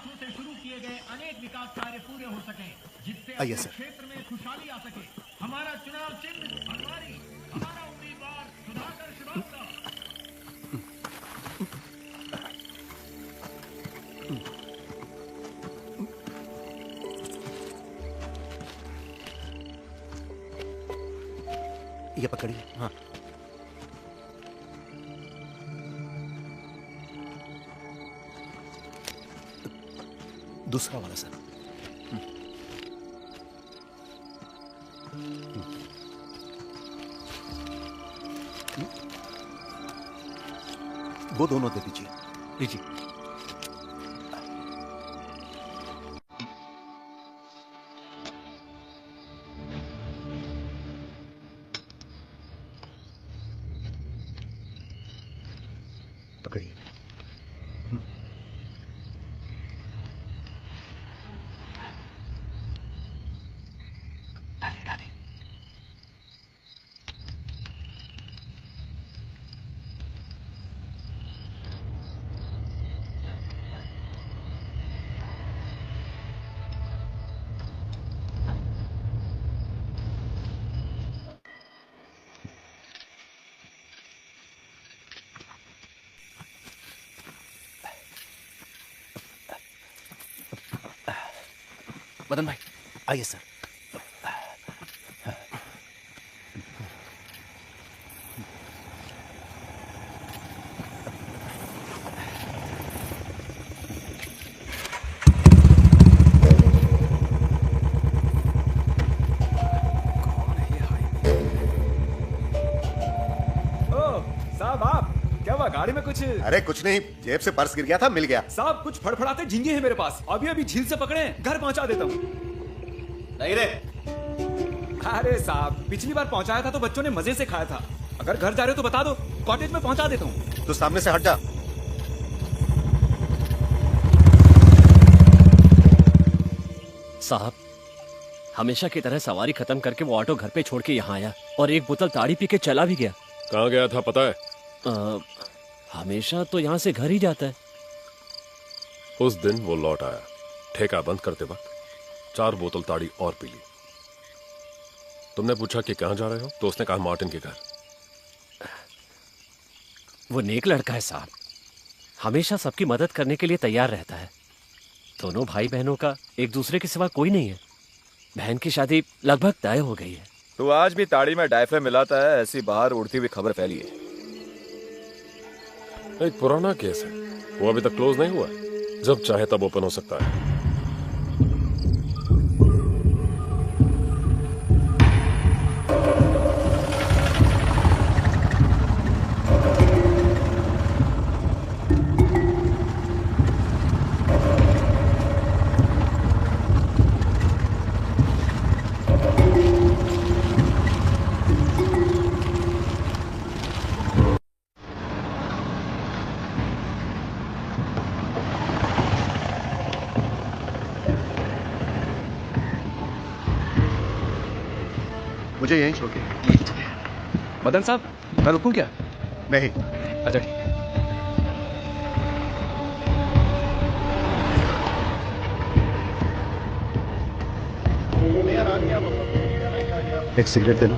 प्रयासों से शुरू किए गए अनेक विकास कार्य पूरे हो सके, जिससे आइए अपने सर। क्षेत्र में खुशहाली आ सके। हमारा चुनाव चिन्ह भगवारी, हमारा उम्मीदवार सुधाकर श्रीवास्तव। ये पकड़िए। हाँ, दूसरा वाला सर। वो दोनों दे दीजिए। लीजिए। पकड़िए। मदन भाई, आइए सर। साहब आप क्या हुआ गाड़ी में कुछ? अरे कुछ नहीं, जेब से पर्स गिर गया था, मिल गया। साहब कुछ फड़फड़ाते झींगे हैं मेरे पास, अभी अभी झील से पकड़े, घर पहुंचा देता हूँ। नहीं रे। अरे साहब पिछली बार पहुंचाया था तो बच्चों ने मजे से खाया था, अगर घर जा रहे हो तो बता दो, कॉटेज में पहुंचा देता हूँ। तो सामने से हट जा। साहब, हमेशा की तरह सवारी खत्म करके वो ऑटो घर पे छोड़ के यहाँ आया और एक बोतल ताड़ी पी के चला भी गया। कहाँ गया था पता है? हमेशा तो यहाँ से घर ही जाता है। उस दिन वो लौट आया, ठेका बंद करते वक्त 4 बोतल ताड़ी और पी ली। तुमने पूछा कि कहाँ जा रहे हो, तो उसने कहा मार्टिन के घर। वो नेक लड़का है साहब, हमेशा सबकी मदद करने के लिए तैयार रहता है। दोनों भाई बहनों का एक दूसरे के सिवा कोई नहीं है। बहन की शादी लगभग तय हो गई है। तो आज भी ताड़ी में डायफ्रे मिलाता है, ऐसी बाहर उड़ती हुई खबर फैली है। एक पुराना केस है, वो अभी तक क्लोज नहीं हुआ है, जब चाहे तब ओपन हो सकता है। मुझे यहीं छोड़ के। मदन साहब मैं रुकूं क्या? नहीं। अच्छा ठीक। एक सिगरेट देना।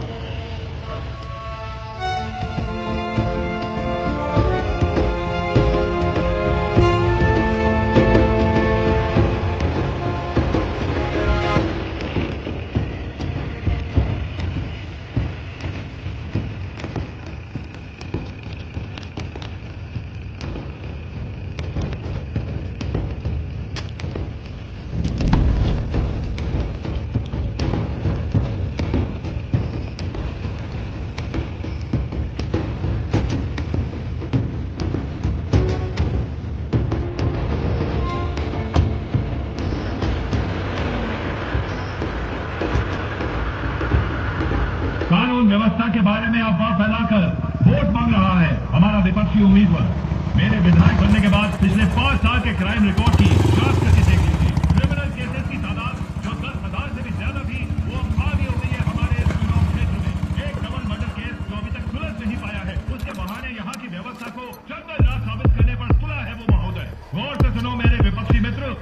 कानून व्यवस्था के बारे में अफवाह फैलाकर वोट मांग रहा है हमारा विपक्षी उम्मीदवार। मेरे विधायक बनने के बाद पिछले 5 साल के क्राइम रिकॉर्ड की जांच करके देख लीजिए। क्रिमिनल केसेस की तादाद जो 10,000 से भी ज्यादा थी, वो अब आगे हो गई है हमारे इस चुनाव क्षेत्र में। एक डबल मर्डर केस जो अभी तक सुलझ नहीं पाया है, उसके बहाने यहाँ की व्यवस्था को जंगल राज साबित करने पर तुला है वो महोदय। गौर से सुनो मेरे विपक्षी मित्र,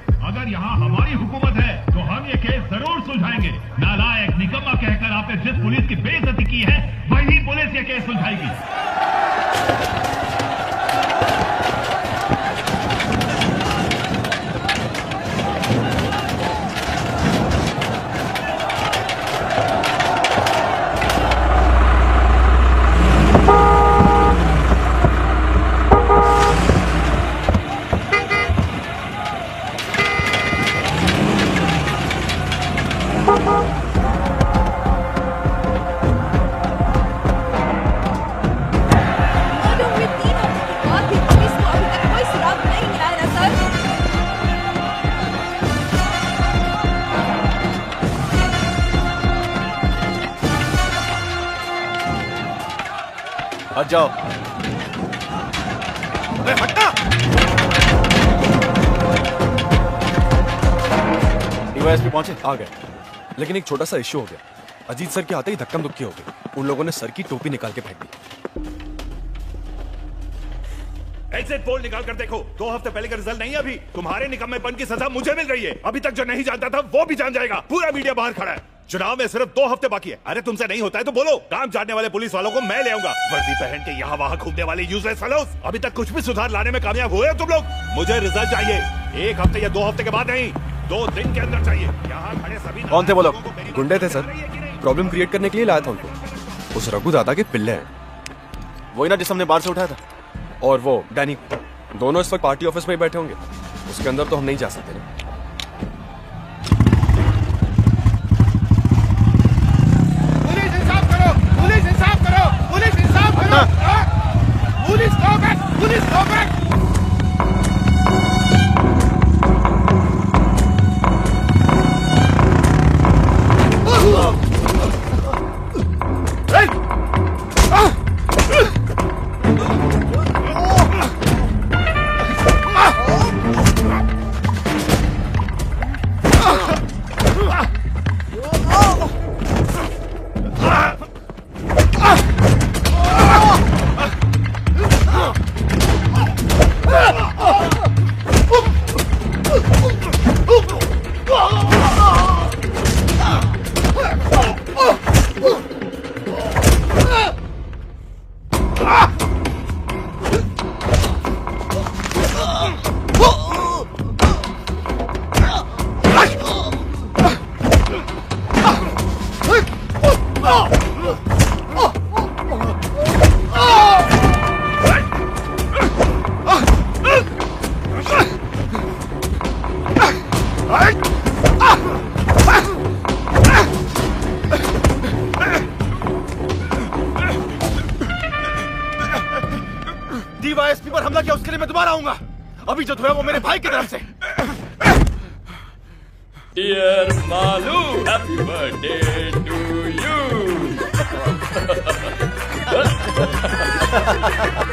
केस सुलझाएगी। हट जाओ। हटना। डीवाईएसपी पहुंचे? आ गए, लेकिन एक छोटा सा इश्यू हो गया। अजीत सर के आते ही धक्कम धुक्की हो गई। उन लोगों ने सर की टोपी निकाल के फेंक दी। एग्जिट पोल निकाल कर देखो, 2 हफ्ते पहले का रिजल्ट नहीं है अभी। तुम्हारे निकम्मेपन की सजा मुझे मिल रही है। अभी तक जो नहीं जानता था वो भी जान जाएगा। पूरा मीडिया बाहर खड़ा है। चुनाव में सिर्फ 2 हफ्ते बाकी है। अरे तुमसे नहीं होता है तो बोलो। काम जानने वाले पुलिस वालों को मैं ले आऊंगा। वर्दी पहन के यहाँ वहाँ घूमने वाले यूजलेस फेलोज। अभी तक कुछ भी सुधार लाने में कामयाब हुए हो तुम लोग? मुझे रिजल्ट चाहिए 1 हफ्ते या 2 हफ्ते के बाद नहीं, 2 दिन के अंदर चाहिए। यहाँ खड़े सभी कौन थे वो लोग? गुंडे थे सर, प्रॉब्लम क्रिएट करने के लिए लाया था उनको। उस रघु दादा के पिल्ले हैं। वही ना जिस हमने बाहर से उठाया था। और वो डैनी, दोनों इस वक्त पार्टी ऑफिस में ही बैठे होंगे। उसके अंदर तो हम नहीं जा सकते ना। पुलिस इंसाफ करो, पुलिस इंसाफ करो, पुलिस इंसाफ करो। Police go back, police go back. DYSP पर हमला किया, उसके लिए मैं दोबारा आऊंगा। अभी जो धोया वो मेरे भाई की तरफ से। Dear Malu, happy birthday to you.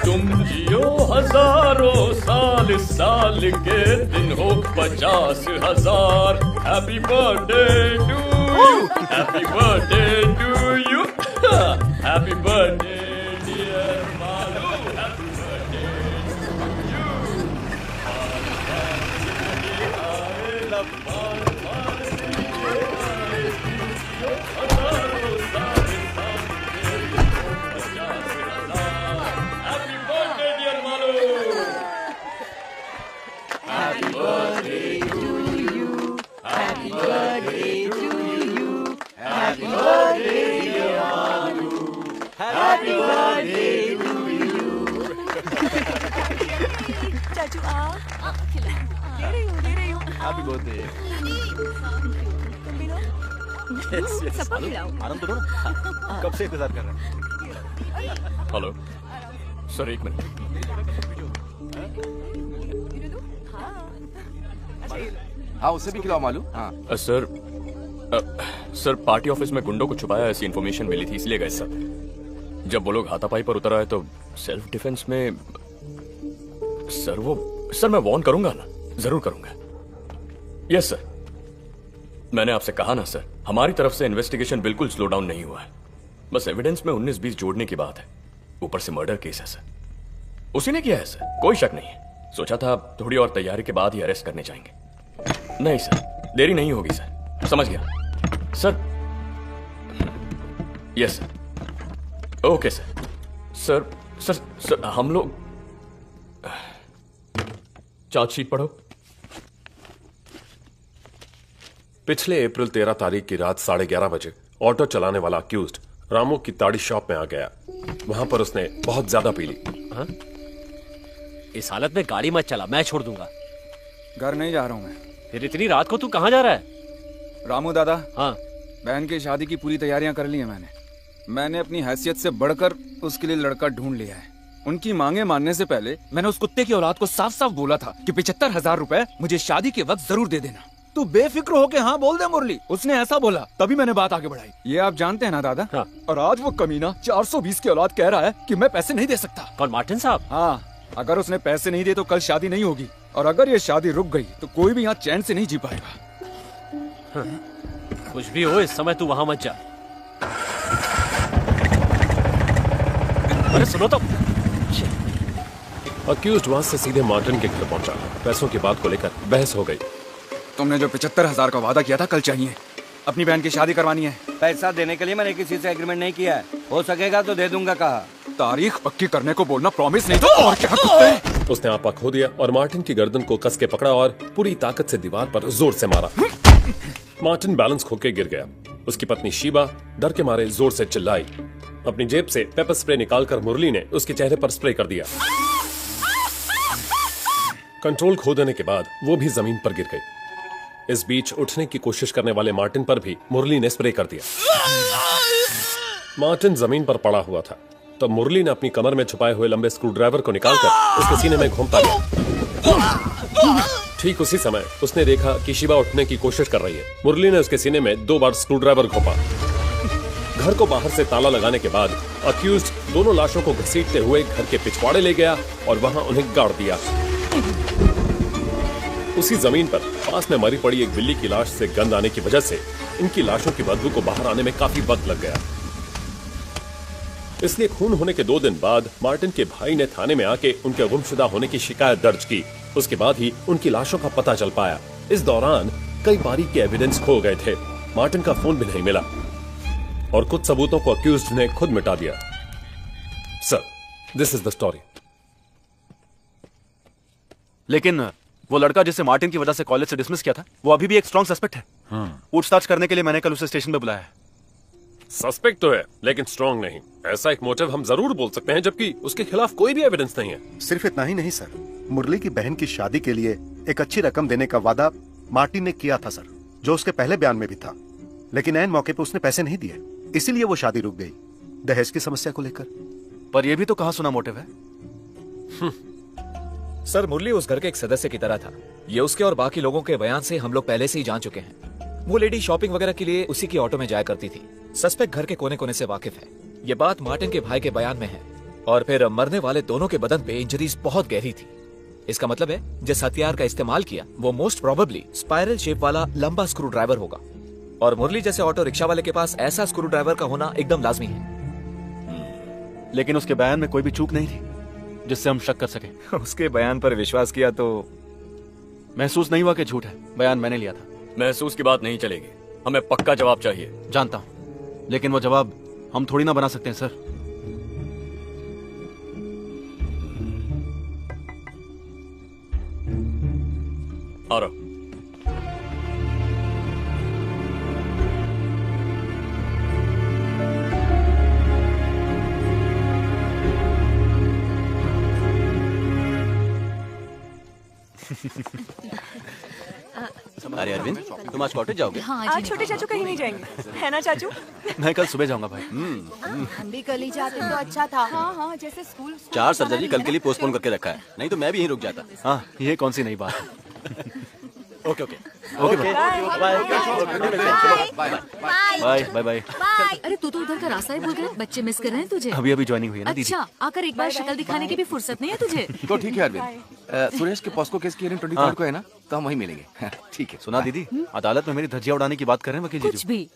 तुम जियो हजारों साल, साल के दिन हो 50,000। Happy birthday to you, happy birthday to you, happy birthday dear Malu, happy birthday to you. I love Malu. चाचू आ खिला दे रही हूँ। Happy birthday. तुम भी लो, सबको खिलाओ। आराम तो करो, कब से इंतजार कर रहे हैं। Hello sir, 1 minute. हाँ उससे भी खिलाओ मालूम। हाँ सर पार्टी ऑफिस में गुंडों को छुपाया ऐसी इन्फॉर्मेशन मिली थी, इसलिए गए सर। जब वो लोग हाथापाई पर उतर आए तो सेल्फ डिफेंस में सर मैं वार्न करूंगा ना, जरूर करूंगा। यस सर, मैंने आपसे कहा ना सर, हमारी तरफ से इन्वेस्टिगेशन बिल्कुल स्लो डाउन नहीं हुआ है। बस एविडेंस में 19-20 जोड़ने की बात है। ऊपर से मर्डर केस है सर, उसी ने किया है सर, कोई शक नहीं है। सोचा था थोड़ी और तैयारी के बाद ही अरेस्ट करने जाएंगे। नहीं सर, देरी नहीं होगी सर। समझ गया sir. Yes sir, okay sir. Sir हम लोग चार्जशीट पढ़ो। पिछले अप्रैल 13 तारीख की रात 11:30 बजे ऑटो चलाने वाला अक्यूज्ड रामू की ताड़ी शॉप में आ गया। वहां पर उसने बहुत ज्यादा पी ली। हाँ? इस हालत में गाड़ी मत चला, मैं छोड़ दूंगा। घर नहीं जा रहा हूँ मैं। फिर इतनी रात को तू कहाँ जा रहा है? रामू दादा, हाँ, बहन की शादी की पूरी तैयारियां कर ली है मैंने अपनी हैसियत से बढ़कर उसके लिए लड़का ढूंढ लिया है। उनकी मांगे मानने से पहले मैंने उस कुत्ते की औलाद को साफ साफ बोला था कि 75,000 रुपए मुझे शादी के वक्त जरूर दे देना। तू बेफिक्र होके हाँ बोल दे मुरली। उसने ऐसा बोला, तभी मैंने बात आगे बढ़ाई। ये आप जानते हैं ना दादा? हाँ। और आज वो कमीना 420 की औलाद कह रहा है कि मैं पैसे नहीं दे सकता। कौन, मार्टिन साहब? हाँ, अगर उसने पैसे नहीं दिए तो कल शादी नहीं होगी, और अगर ये शादी रुक गई तो कोई भी यहाँ चैन से नहीं जी पाएगा। हाँ। कुछ भी हो, इस समय तू वहां मत जा। अरे सुनो तो। अक्यूज्ड वहां से सीधे मार्टिन के घर पहुंचा। पैसों की बात को लेकर बहस हो गई। तुमने जो 75,000 का वादा किया था कल चाहिए, अपनी बहन की शादी करवानी है। पैसा देने के लिए मैंने किसी से एग्रीमेंट नहीं किया है, हो सकेगा तो दे दूंगा कहा। तारीख पक्की करने को बोलना, प्रॉमिस नहीं तो और क्या कुत्ते। उसने आपा खो दिया और मार्टिन की गर्दन को कस के पकड़ा और पूरी ताकत से दीवार पर जोर से मारा। मार्टिन बैलेंस खो के गिर गया। उसकी पत्नी शीबा डर के मारे जोर से चिल्लाई। अपनी जेब से पेपर स्प्रे निकालकर मुरली ने उसके चेहरे पर स्प्रे कर दिया। कंट्रोल खो देने के बाद वो भी जमीन पर गिर गई। इस बीच उठने की कोशिश करने वाले मार्टिन पर भी मुरली ने स्प्रे कर दिया। मार्टिन जमीन पर पड़ा हुआ था, तब मुरली ने अपनी कमर में छुपाए हुए लंबे स्क्रू ड्राइवर को निकालकर उसके सीने में घूमता गया। ठीक उसी समय उसने देखा कि शिवा उठने की कोशिश कर रही है। मुरली ने उसके सीने में 2 बार स्क्रू ड्राइवर घोंपा। घर को बाहर से ताला लगाने के बाद अक्यूज्ड दोनों लाशों को घसीटते हुए घर के पिछवाड़े ले गया और वहां उन्हें गाड़ दिया। उसी जमीन पर पास में मरी पड़ी एक बिल्ली की लाश से गंध आने की वजह से इनकी लाशों की बदबू को बाहर आने में काफी वक्त लग गया। इसलिए खून होने के 2 दिन बाद मार्टिन के भाई ने थाने में आके उनके गुमशुदा होने की शिकायत दर्ज की। उसके बाद ही उनकी लाशों का पता चल पाया। इस दौरान कई बारीक के एविडेंस खो गए थे। मार्टिन का फोन भी नहीं मिला और कुछ सबूतों को अक्यूज्ड ने खुद मिटा दिया। Sir, this is the story. लेकिन वो लड़का जिसे मार्टिन की वजह से कॉलेज से डिसमिस किया था, वो अभी भी एक स्ट्रॉन्ग सस्पेक्ट है। पूछताछ करने के लिए मैंने कल उसे स्टेशन पे बुलाया है। सस्पेक्ट तो है, लेकिन स्ट्रॉन्ग नहीं। ऐसा एक मोटिव हम जरूर बोल सकते हैं, जबकि उसके खिलाफ कोई भी एविडेंस नहीं है। सिर्फ इतना ही नहीं सर, मुरली की बहन की शादी के लिए एक अच्छी रकम देने का वादा मार्टिन ने किया था सर, जो उसके पहले बयान में भी था। लेकिन ऐन मौके पे उसने पैसे नहीं दिए, इसीलिए वो शादी रुक गई, दहेज की समस्या को लेकर। पर यह भी तो कहा सुना मोटिव है। सर, मुरली उस घर के एक सदस्य की तरह था। ये उसके और बाकी लोगों के बयान से हम लोग पहले से ही जान चुके हैं। वो लेडी शॉपिंग वगैरह के लिए उसी की ऑटो में जाया करती थी। सस्पेक्ट घर के कोने कोने से वाकिफ है। ये बात मार्टिन के भाई के बयान में है। और फिर मरने वाले दोनों के बदन पे इंजरीज बहुत गहरी थी। इसका मतलब है जिस हथियार का इस्तेमाल किया वो मोस्ट प्रोबेबली स्पाइरल शेप वाला लंबा स्क्रू ड्राइवर होगा। और मुरली जैसे ऑटो रिक्शा वाले के पास ऐसा स्क्रू ड्राइवर का होना एकदम लाजमी है। लेकिन उसके बयान में कोई भी चूक नहीं थी जिससे हम शक कर सके। उसके बयान पर विश्वास किया तो महसूस नहीं हुआ कि झूठ है। बयान मैंने लिया था। महसूस की बात नहीं चलेगी, हमें पक्का जवाब चाहिए। जानता हूं, लेकिन वो जवाब हम थोड़ी ना बना सकते हैं सर। आ रहा। अरे अरविंद, तुम आज कॉटेज जाओगे? हाँ, आज छोटे चाचू कहीं नहीं जाएंगे, है ना चाचू? मैं कल सुबह जाऊंगा भाई। हम भी कल ही जाते तो अच्छा था। हाँ हाँ, जैसे स्कूल 4 सर्जरी कल के लिए पोस्टपोन करके रखा है, नहीं तो मैं भी यहीं रुक जाता। हाँ, ये कौन सी नई बात है। Okay okay okay bye bye bye bye. अरे तू तो उधर का रास्ता ही भूल गया। बच्चे मिस कर रहे हैं तुझे। अभी ज्वाइनिंग हुई है ना दीदी। अच्छा, आकर एक बार शक्ल दिखाने की भी फुर्सत नहीं है तुझे। तो ठीक है अरविंद, सुरेश के पॉस्को केस की हियरिंग 23 को है ना, तो हम वहीं मिलेंगे। ठीक है। सुना दीदी, अदालत में मेरी धज्जियां उड़ाने की बात कर रहे हैं वकील जी। कुछ भी।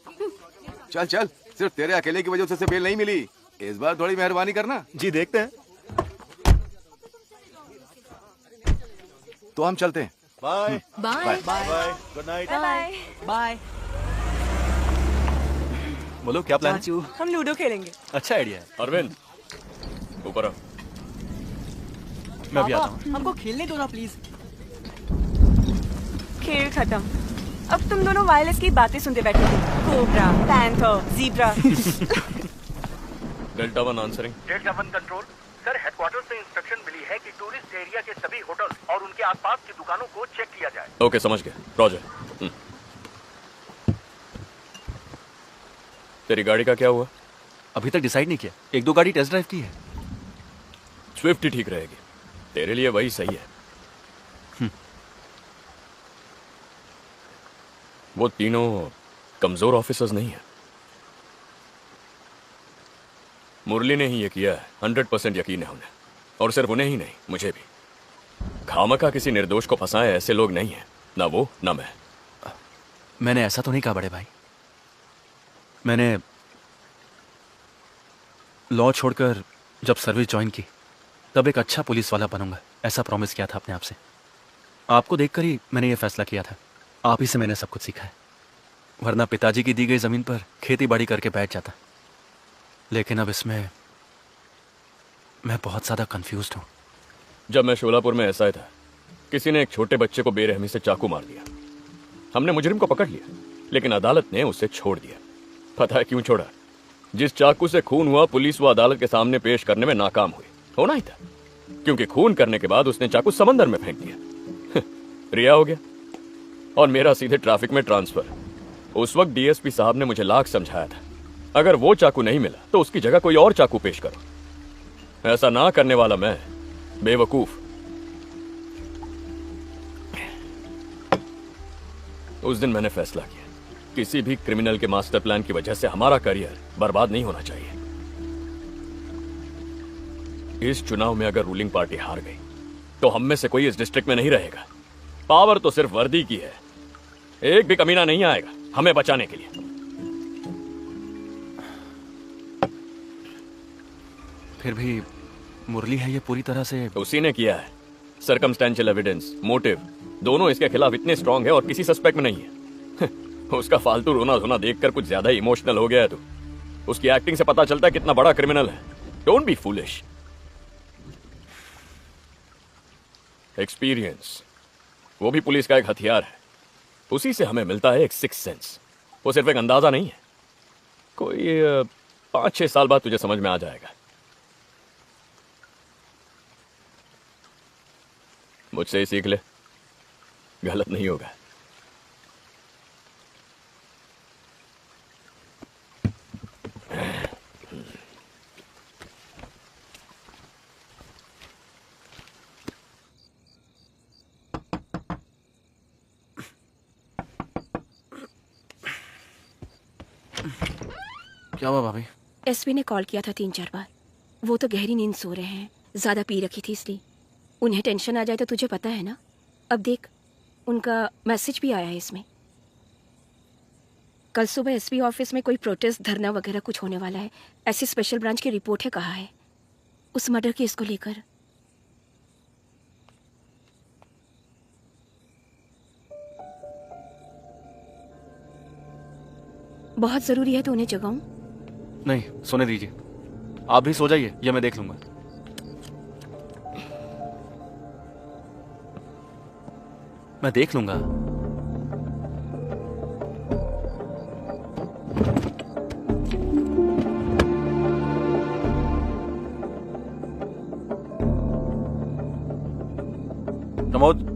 चल चल, सिर्फ तेरे अकेले की वजह से बेल नहीं मिली। इस बार थोड़ी मेहरबानी करना। जी देखते हैं। तो हम चलते हैं। Bye bye bye, good night, bye bye. बोलो क्या प्लान? हम लूडो खेलेंगे। अच्छा आइडिया है। अरविंद, ऊपर आओ। मैं भी आता हूँ। हमको खेलने दो ना प्लीज। खेल खत्म। अब तुम दोनों वायरलेस की बातें सुनते बैठोगे। Cobra, panther, zebra. Delta 1 answering. Delta 1 control. Sir, headquarter से इंस्ट्रक्शन मिली है कि टूरिस्ट एरिया के सभी होटल और उनके आसपास की दुकानों को चेक किया जाए। ओके, समझ गया। रॉजर। तेरी गाड़ी का क्या हुआ? अभी तक डिसाइड नहीं किया। 1-2 गाड़ी टेस्ट ड्राइव की है। स्विफ्ट ही ठीक रहेगी, तेरे लिए वही सही है। वो तीनों कमजोर ऑफिसर्स नहीं है। मुरली ने ही ये किया है, 100% यकीन है उन्हें। और सिर्फ उन्हें ही नहीं, मुझे भी। खामखा किसी निर्दोष को फंसाए ऐसे लोग नहीं हैं, ना वो ना मैं। मैंने ऐसा तो नहीं कहा बड़े भाई। मैंने लॉ छोड़कर जब सर्विस ज्वाइन की तब एक अच्छा पुलिस वाला बनूंगा, ऐसा प्रॉमिस किया था अपने आप से। आपको देखकर ही मैंने ये फैसला किया था। आप ही से मैंने सब कुछ सीखा है, वरना पिताजी की दी गई जमीन पर खेती बाड़ी करके बैठ जाता। लेकिन अब इसमें मैं बहुत ज्यादा कंफ्यूज्ड हूं। जब मैं शोलापुर में एसआई था, किसी ने एक छोटे बच्चे को बेरहमी से चाकू मार दिया। हमने मुजरिम को पकड़ लिया, लेकिन अदालत ने उसे छोड़ दिया। पता है क्यों छोड़ा? जिस चाकू से खून हुआ, पुलिस वो अदालत के सामने पेश करने में नाकाम हुई। होना ही था, क्योंकि खून करने के बाद उसने चाकू समंदर में फेंक दिया। रिया हो गया और मेरा सीधे ट्रैफिक में ट्रांसफर। उस वक्त डीएसपी साहब ने मुझे लाख समझाया था, अगर वो चाकू नहीं मिला तो उसकी जगह कोई और चाकू पेश करो। ऐसा ना करने वाला मैं बेवकूफ। उस दिन मैंने फैसला किया, किसी भी क्रिमिनल के मास्टर प्लान की वजह से हमारा करियर बर्बाद नहीं होना चाहिए। इस चुनाव में अगर रूलिंग पार्टी हार गई तो हम में से कोई इस डिस्ट्रिक्ट में नहीं रहेगा। पावर तो सिर्फ वर्दी की है, एक भी कमीना नहीं आएगा हमें बचाने के लिए। फिर भी मुरली है ये पूरी तरह से उसी ने किया है। सर्कमस्टेंशियल एविडेंस, मोटिव दोनों इसके खिलाफ इतने स्ट्रांग है और किसी सस्पेक्ट में नहीं है। उसका फालतू रोना धोना देखकर कुछ ज्यादा इमोशनल हो गया है। तो उसकी एक्टिंग से पता चलता है कितना बड़ा क्रिमिनल है। Don't be foolish. एक्सपीरियंस वो भी पुलिस का एक हथियार है। उसी से हमें मिलता है एक सिक्स सेंस। वो सिर्फ एक अंदाजा नहीं है। कोई 5-6 साल बाद तुझे समझ में आ जाएगा। मुझसे ही सीख ले, गलत नहीं होगा। क्या हुआ भाभी? एसपी ने कॉल किया था 3-4 बार। वो तो गहरी नींद सो रहे हैं, ज्यादा पी रखी थी इसलिए। उन्हें टेंशन आ जाए तो तुझे पता है ना। अब देख, उनका मैसेज भी आया है इसमें। कल सुबह एसपी ऑफिस में कोई प्रोटेस्ट, धरना वगैरह कुछ होने वाला है, ऐसी स्पेशल ब्रांच की रिपोर्ट है, कहा है उस मर्डर केस को लेकर। बहुत जरूरी है तो उन्हें जगाऊं? नहीं, सोने दीजिए। आप भी सो जाइए, या मैं देख लूंगा। मैं देख लूंगा। प्रमोद,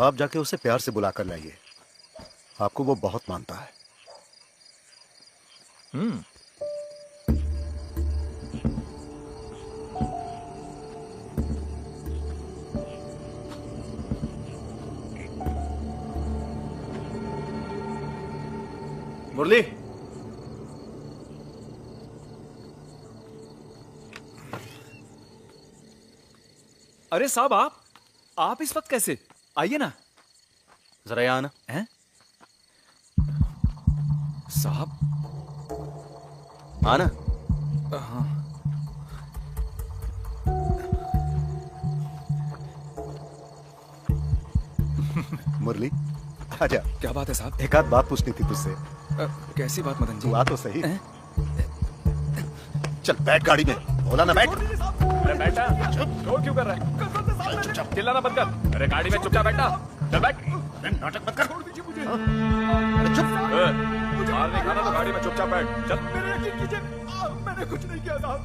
आप जाके उसे प्यार से बुलाकर लाइए। आपको वो बहुत मानता है। मुरली, अरे साहब, आप इस वक्त कैसे? आइए ना, जरा यहाँ आना। हैं? साहब, आना। हाँ। मुरली आजा। क्या बात है साहब? एक आध बात पूछनी थी तुझसे। कैसी बात मदन जी? तू आ तो सही। चल बैठ गाड़ी में। बोला ना बैठ। अरे बैठा, शोर क्यों कर रहा है? चुपचाप चिल्लाना बंद कर। अरे गाड़ी में चुपचाप बैठा। चल बैठ। नाटक मत कर। छोड़ दीजिए मुझे। अरे चुप। मार नहीं खाना तो गाड़ी में चुपचाप बैठ। चल। मेरे यकीन कीजिए, मैंने कुछ नहीं किया साहब।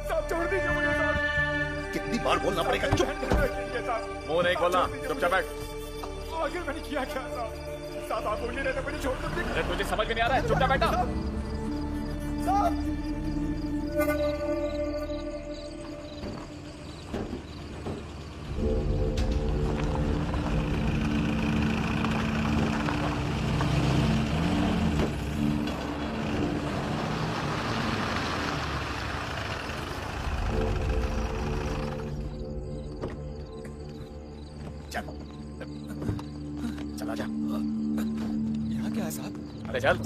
साहब छोड़ दीजिए मुझे साहब। कितनी बार बोलना पड़ेगा? चुप। मुंह नहीं खोलना, चुपचाप बैठ। आखिर मैंने किया क्या साहब? साहब आप बोलिए नहीं तो मुझे छोड़ दीजिए। अरे तुझे समझ में नहीं आ रहा है? चुपचाप बैठा। साहब चला जा। यहाँ क्या है साहब? अरे चल।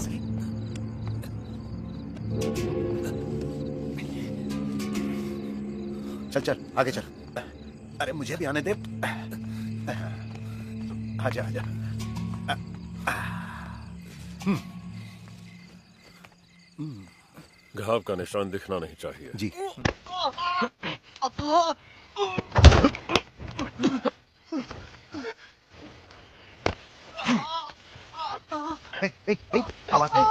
चल चल आगे चल। अरे मुझे भी आने दे। आजा आजा। घाव का निशान दिखना नहीं चाहिए। जी। आवाज नहीं।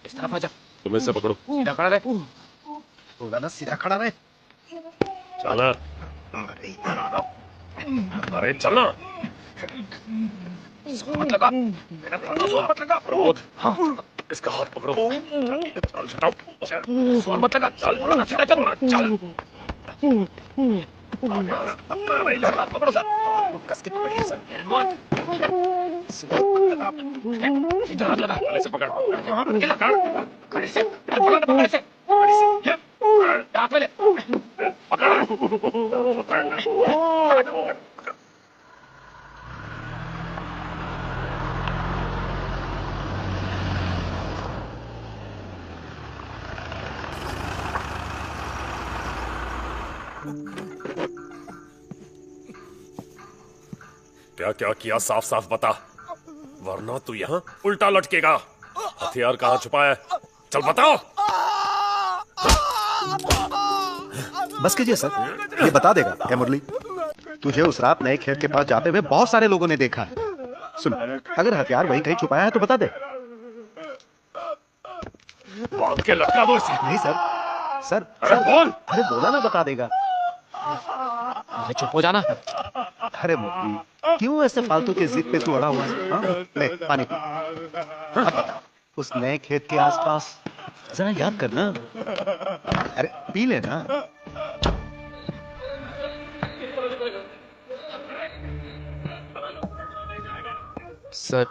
इस तरफ आजा। तुम इससे पकड़ो। सीधा खड़ा रहे। बोला ना सीधा खड़ा रहे। चला। अरे चलना। जोर मत लगा। मेरा प्राणा जोर मत लगा। प्रमोद, हाँ, इसका हाथ पकड़ो। चल चटाओ। जोर मत लगा। चल बोला सीधा चल। चल। हाथ पकड़ो सर। कस के पकड़िए सर। इधर हाथ लगा। गले से पकड़। गले से। पकड़ ना पकड़ से। हाथ में ले। पकड़। क्या क्या किया साफ साफ बता, वरना तू यहाँ उल्टा लटकेगा। हथियार कहाँ छुपा है? चल बताओ। बस कीजिए सर, ये बता देगा। क्या मुरली, तुझे उस रात नए खेत के पास जाते हुए बहुत सारे लोगों ने देखा है। सुन, अगर हथियार वहीं कहीं छुपाया है तो बता दे। बांध के लटका दो इसे। नहीं सर। सर अरे बोल। अरे बोला ना बता देगा। अरे चुप हो जाना। अरे मुरली, क्यों ऐसे फालतू की जिद पे तू अड़ा हुआ है? हाँ? ले पानी पी। अब बता, उस नए खेत के आसपास जरा याद करना। अरे पी लेना। सर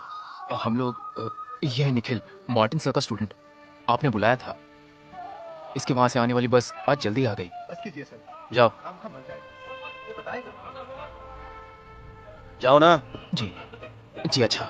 हम लोग, ये है निखिल, मार्टिन सर का स्टूडेंट। आपने बुलाया था। इसके वहां से आने वाली बस आज जल्दी आ गई। बस कीजिए सर। जाओ जाओ ना। जी जी। अच्छा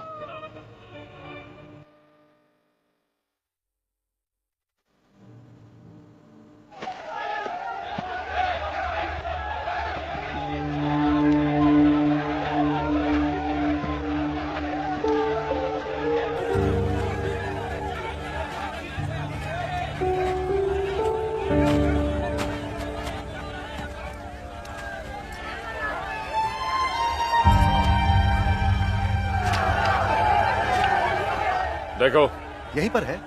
देखो यहीं पर है।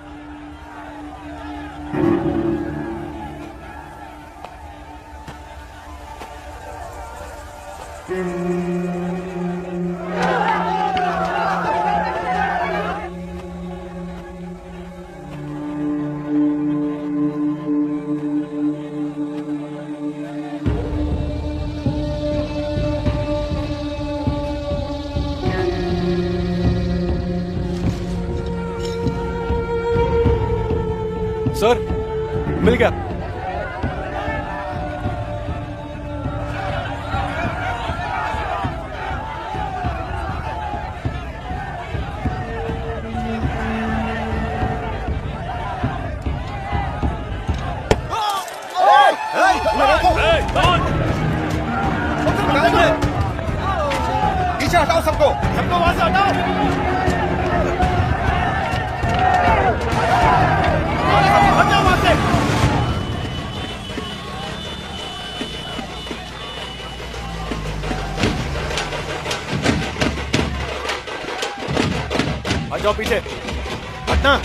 सर मिल गया। पीछे हटाओ सबको वहां से हटाओ। हटाओ वहां से। हट जाओ पीछे, हटना,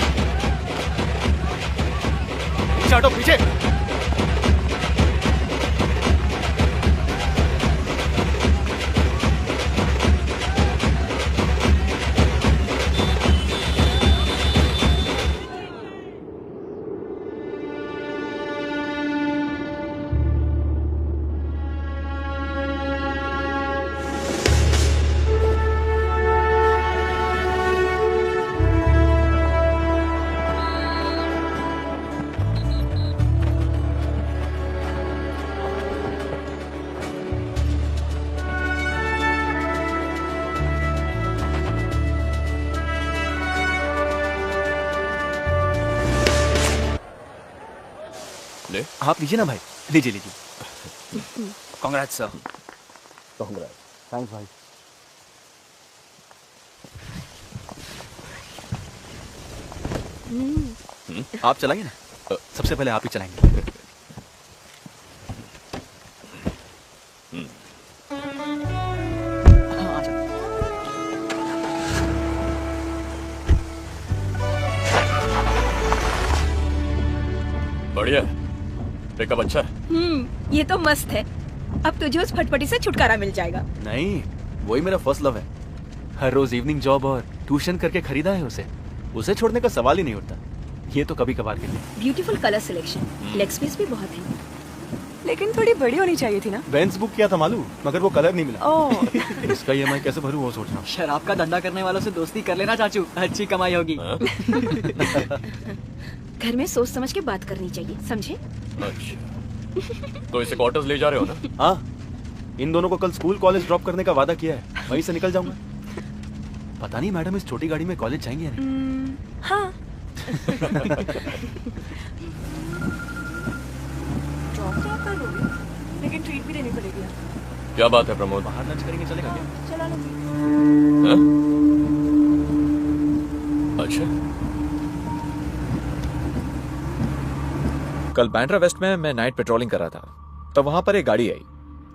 पीछे हटो, पीछे। आप लीजिए ना भाई, लीजिए लीजिए। कांग्रेस सर। कांग्रेस, थैंक्स भाई। आप चलाइए ना, सबसे पहले आप ही चलाएंगे। बढ़िया, पिकअप अच्छा है। ये तो मस्त है। अब तुझे उस फटफटी से छुटकारा मिल जाएगा। नहीं, वही मेरा फर्स्ट लव है। हर रोज इवनिंग जॉब और ट्यूशन करके खरीदा है उसे छोड़ने का सवाल ही नहीं उठता। ये तो कभी कभार के लिए। Beautiful colour selection, leg space भी बहुत है। लेकिन थोड़ी बड़ी होनी चाहिए थी ना। बेंज बुक किया था मालूम, मगर वो कलर नहीं मिला। ओह। इसका EMI कैसे भरूं वो सोच रहा हूँ। शराब का धंधा करने वालों से दोस्ती कर लेना चाचू, अच्छी कमाई होगी। घर में सोच समझ के बात करनी चाहिए, समझे? अच्छा, तो इसे क्वार्टर्स ले जा रहे हो ना? हाँ, इन दोनों को कल स्कूल कॉलेज ड्रॉप करने का वादा किया है, वहीं से निकल जाऊंगा। पता नहीं मैडम इस छोटी गाड़ी में कॉलेज जाएंगे या नहीं। हाँ। ड्रॉप तो आप कर लोगे, लेकिन ट्रीट भी देनी पड़ेगी। क्या बात है प्रमोद? बाहर लंच करेंगे, चलेगा क्या? चला लूंगी। अच्छा। कल बैंड्रा वेस्ट में मैं नाइट पेट्रोलिंग कर रहा था, तो वहां पर एक गाड़ी आई,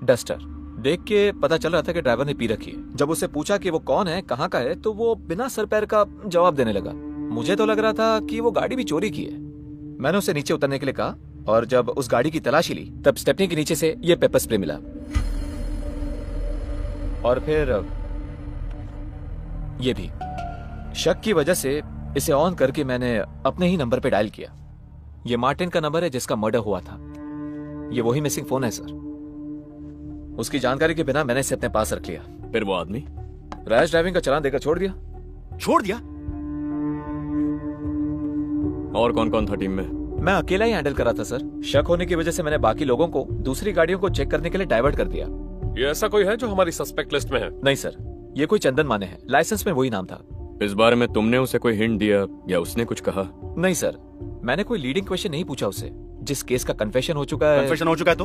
डस्टर। देख के पता चल रहा था कि ड्राइवर ने पी रखी है। जब उससे पूछा कि वो कौन है, कहाँ का है, तो वो बिना सर पैर का जवाब देने लगा। मुझे तो लग रहा था कि वो गाड़ी भी चोरी की है। मैंने उसे नीचे उतरने के लिए कहा, और जब उस गाड़ी की तलाशी ली तब स्टेपनी के नीचे से ये पेपर स्प्रे मिला, और फिर ये भी। शक की वजह से इसे ऑन करके मैंने अपने ही नंबर पे डायल किया। ये मार्टिन का नंबर है जिसका मर्डर हुआ था। ये वही मिसिंग फोन है सर। उसकी जानकारी के बिना मैंने इसे अपने पास रख लिया। फिर वो आदमी रैश ड्राइविंग का चालान देकर छोड़ दिया। छोड़ दिया? और कौन कौन था टीम में? मैं अकेला ही हैंडल कर रहा था सर। शक होने की वजह से मैंने बाकी लोगों को दूसरी गाड़ियों को चेक करने के लिए डाइवर्ट कर दिया। ये ऐसा कोई है जो हमारी सस्पेक्ट लिस्ट में है? नहीं सर, ये कोई चंदन माने है, लाइसेंस में वही नाम था। इस बारे में तुमने उसे कोई हिंट दिया या उसने कुछ कहा? नहीं सर, मैंने कोई लीडिंग क्वेश्चन नहीं पूछा उससे। जिस केस का कन्फेशन हो चुका है। कन्फेशन हो चुका है तो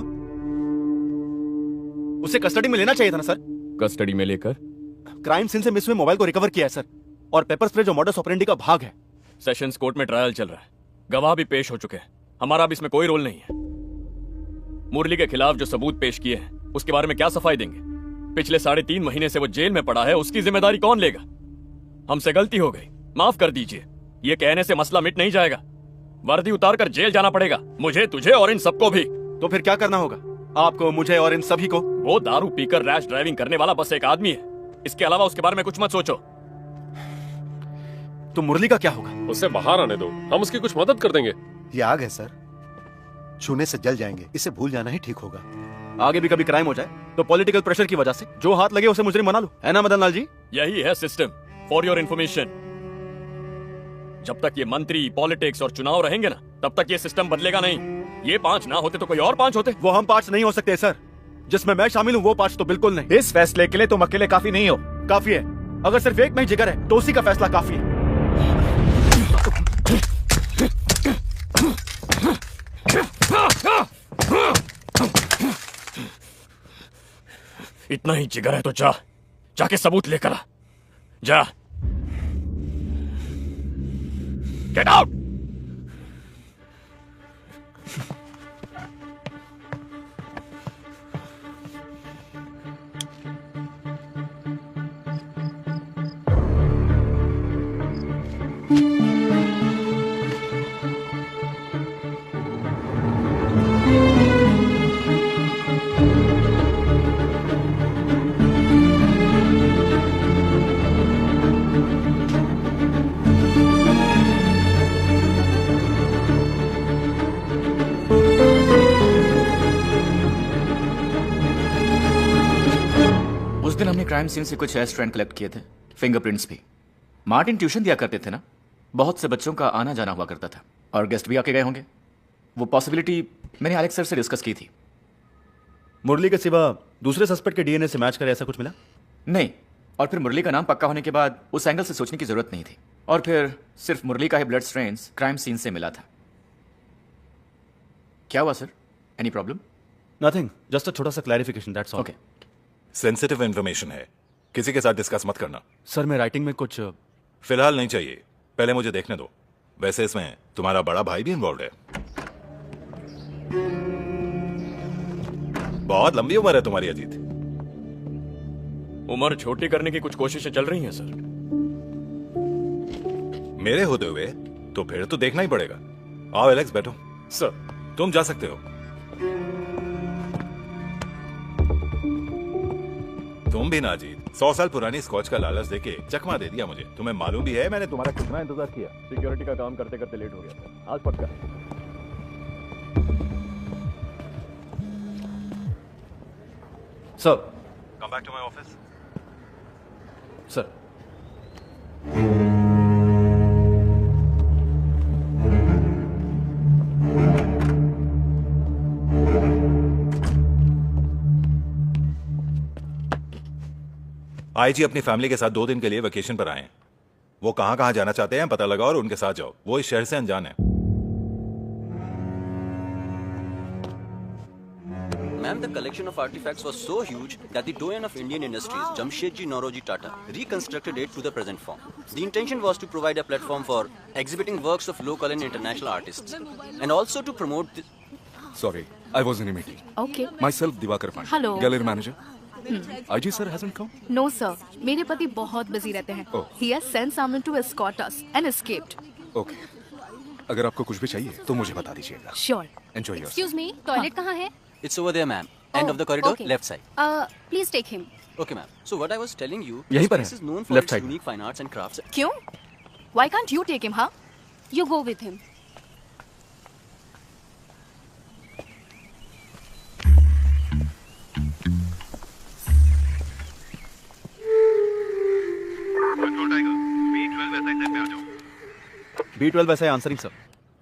उसे कस्टडी में लेना चाहिए था ना सर। कस्टडी में लेकर? क्राइम सीन से मिस हुए मोबाइल को रिकवर किया है सर, और पेपर स्प्रे जो मॉडस ऑपरेंडी का भाग है। सेशंस कोर्ट में ट्रायल चल रहा है, गवाह भी पेश हो चुके हैं। हमारा अब इसमें कोई रोल नहीं है। मुरली के खिलाफ जो सबूत पेश किए हैं उसके बारे में क्या सफाई देंगे? पिछले 3.5 महीने से वो जेल में पड़ा है, उसकी जिम्मेदारी कौन लेगा? हमसे गलती हो गई, माफ कर दीजिए। ये कहने से मसला मिट नहीं जाएगा। वर्दी उतार कर जेल जाना पड़ेगा, मुझे, तुझे और इन सबको भी। तो फिर क्या करना होगा आपको, मुझे और इन सभी को? वो दारू पीकर रैश ड्राइविंग करने वाला बस एक आदमी है, इसके अलावा उसके बारे में कुछ मत सोचो। तो मुरली का क्या होगा? उसे बाहर आने दो, हम उसकी कुछ मदद कर देंगे। ये आग है सर, छूने से जल जाएंगे, इसे भूल जाना ही ठीक होगा। आगे भी कभी क्राइम हो जाए तो पॉलिटिकल प्रेशर की वजह से जो हाथ लगे उसे मुजरिम बना लो, है ना मदन लाल जी? यही है सिस्टम, फॉर योर इन्फॉर्मेशन। जब तक ये मंत्री, पॉलिटिक्स और चुनाव रहेंगे ना, तब तक ये सिस्टम बदलेगा नहीं। ये 5 ना होते तो कोई और 5 होते। वो हम 5 नहीं हो सकते सर, जिसमें मैं शामिल हूँ वो 5 तो बिल्कुल नहीं। इस फैसले के लिए तुम अकेले काफी नहीं हो। काफी है, अगर सिर्फ एक में ही जिगर है तो उसी का फैसला काफी है। इतना ही जिगर है तो जाके सबूत लेकर आ। जा। Get out. क्राइम सीन से कुछ हेयर स्ट्रैंड कलेक्ट किए थे, फिंगरप्रिंट्स भी। मार्टिन ट्यूशन दिया करते थे ना, बहुत से बच्चों का आना जाना हुआ करता था और गेस्ट भी आके गए होंगे। वो पॉसिबिलिटी मैंने एलेक्स सर से डिस्कस की थी। मुरली के सिवा दूसरे सस्पेक्ट के डीएनए से मैच करे ऐसा कुछ मिला? नहीं, और फिर मुरली का नाम पक्का होने के बाद उस एंगल से सोचने की जरूरत नहीं थी। और फिर सिर्फ मुरली का ही ब्लड स्ट्रेन्स क्राइम सीन से मिला था। क्या हुआ sir? Any problem? Nothing, just a छोटा सा clarification, that's all. Okay. Sensitive information है, किसी के साथ डिस्कस मत करना। सर मैं राइटिंग में कुछ फिलहाल नहीं चाहिए, पहले मुझे देखने दो। वैसे इसमें तुम्हारा बड़ा भाई भी इन्वॉल्व है। बहुत लंबी उम्र है तुम्हारी अजीत। उम्र छोटी करने की कुछ कोशिशें चल रही हैं सर। मेरे होते हुए तो फिर तो देखना ही पड़ेगा। आओ एलेक्स, बैठो। सर तुम जा सकते हो। तुम भी ना अजीत, 100 साल पुरानी स्कॉच का लालच देके चकमा दे दिया मुझे। तुम्हें मालूम भी है मैंने तुम्हारा कितना इंतजार किया। सिक्योरिटी का काम करते करते लेट हो गया था, आज पक्का। Sir come back to my office. Sir IG अपनी फैमिली के साथ 2 दिन के लिए वेकेशन पर आए हैं। वो कहां कहां जाना चाहते हैं पता लगाओ और उनके साथ जाओ। वो इस शहर से अनजान है। Ma'am, the collection of artifacts was so huge that the doyen of Indian industries, Jamshedji Nauroji Tata, reconstructed it to the present form. The intention was to provide a platform for exhibiting works of local and international artists, and also to promote. Sorry, I was in a meeting. Okay. Myself, Diwakar Pandey. Hello. Gallery manager. IG sir hasn't come? No sir, मेरे पति बहुत busy रहते हैं। Oh. He has sent someone to escort us and escaped. Okay. अगर आपको कुछ भी चाहिए तो मुझे बता दीजिएगा। Sure. Enjoy yourself. Excuse me, toilet कहाँ है? It's over there, ma'am. End of the corridor, okay. left side. Please take him. Okay, ma'am. So what I was telling you, यहीं this पर place है, is known for left its side. unique fine arts and crafts. क्यों? Why can't you take him, huh? You go with him. B12 ऐसा है answering sir.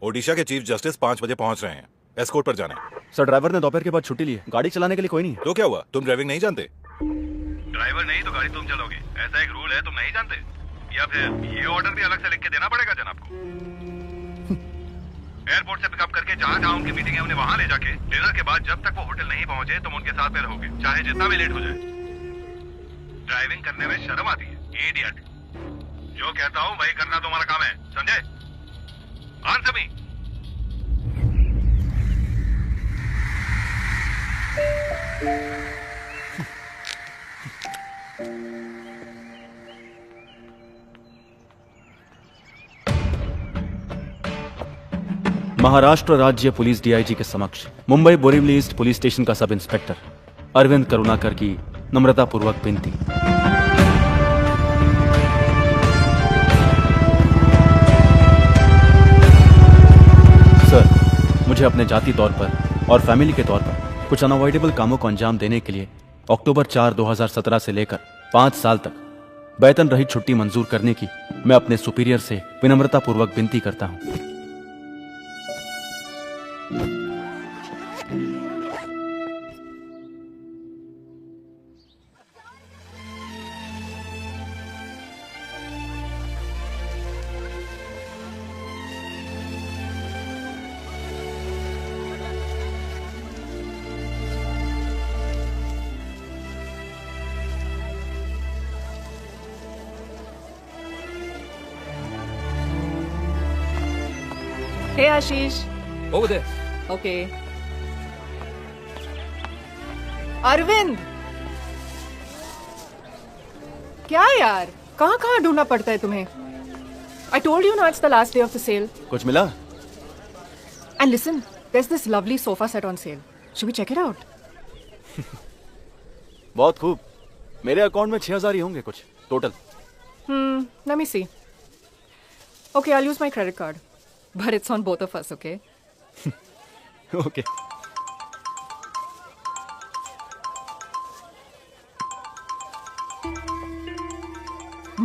Odisha के chief justice 5 बजे पहुंच रहे हैं। एस्कॉर्ट पर जाना है। सर ड्राइवर ने दोपहर के बाद छुट्टी ली है, गाड़ी चलाने के लिए कोई नहीं है। तो क्या हुआ, तुम ड्राइविंग नहीं जानते? ड्राइवर नहीं तो गाड़ी तुम चलोगे, ऐसा एक रूल है, तुम नहीं जानते? या फिर ये ऑर्डर भी अलग से लिख के देना पड़ेगा जनाब को? एयरपोर्ट से पिकअप करके जहाँ जहाँ उनकी मीटिंग है उन्हें वहां ले जाके डिनर के बाद जब तक वो होटल नहीं पहुंचे तुम उनके साथ में रहोगे, चाहे जितना भी लेट हो जाए। ड्राइविंग करने में शर्म आती है, इडियट। जो कहता हूँ वही करना तुम्हारा काम है, समझे? Answer me. महाराष्ट्र राज्य पुलिस डीआईजी के समक्ष Mumbai Borivali east police station का सब इंस्पेक्टर अरविंद करुणाकर की नम्रतापूर्वक विनती। सर, मुझे अपने जाति तौर पर और फैमिली के तौर पर कुछ अनअवॉइडेबल कामों को अंजाम देने के लिए अक्टूबर 4, 2017 से लेकर 5 साल तक वेतन रहित छुट्टी मंजूर करने की मैं अपने सुपीरियर से विनम्रतापूर्वक विनती करता हूं। Hey Ashish. Over there. Okay. Arvind, क्या यार, कहाँ कहाँ ढूंढना पड़ता है तुम्हें? I told you now it's the last day of the sale. कुछ मिला? And listen, there's this lovely sofa set on sale. Should we check it out? बहुत खूब। मेरे अकाउंट में 6,000 ही होंगे कुछ total. Let me see. Okay, I'll use my credit card. But it's on both of us, okay? Okay.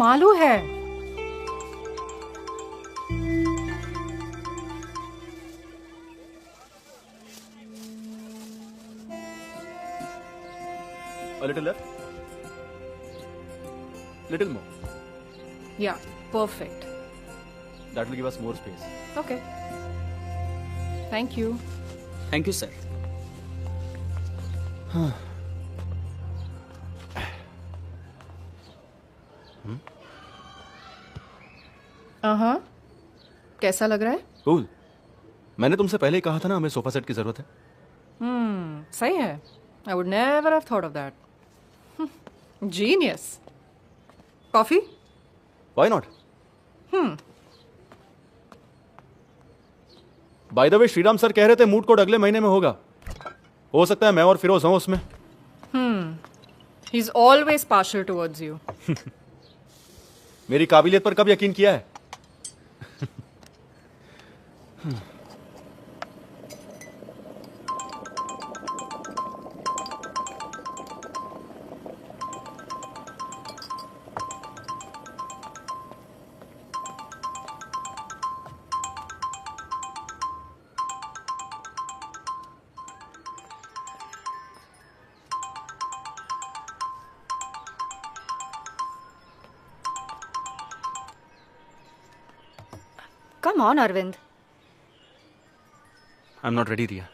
Malu है। A little left. Little more. Yeah, perfect. That will give us more space. Okay. Thank you. Thank you, sir. हाँ, कैसा लग रहा है? Cool. मैंने तुमसे पहले ही कहा था ना हमें सोफा सेट की जरूरत है। सही है। I would never have thought of that. Genius. Coffee? Why not? By the way, Shriram sir कह रहे थे मूड कोड अगले महीने में होगा। हो सकता है मैं और फिरोज हूं उसमें। He's always partial towards you. मेरी काबिलियत पर कब यकीन किया है? Come on, Arvind. I'm not ready, Riya.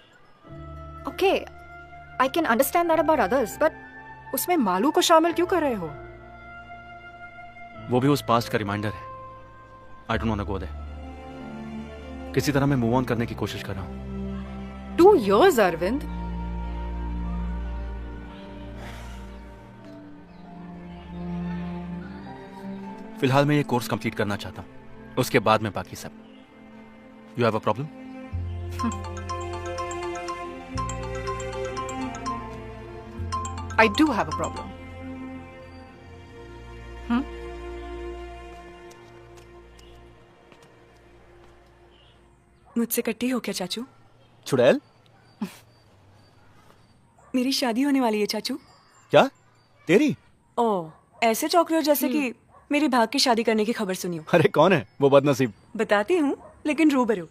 Okay, I can understand that about others, but उसमें मालू को शामिल क्यों कर रहे हो? वो भी उस पास्ट का रिमाइंडर है। I don't want to go there. किसी तरह मैं मूव ऑन करने की कोशिश कर रहा हूँ। 2 years, Arvind. फिलहाल मैं ये कोर्स कंप्लीट करना चाहता हूँ। उसके बाद में बाकी सब। You have a problem? I do have a problem. मुझसे कट्टी हो क्या चाचू? चुड़ैल? मेरी शादी होने वाली है चाचू। क्या? तेरी? ओह, ऐसे चौंक रहे हो जैसे कि मेरी भाग की शादी करने की खबर सुनी हो। अरे कौन है वो बदनसीब? बताती हूँ, लेकिन रूबरू।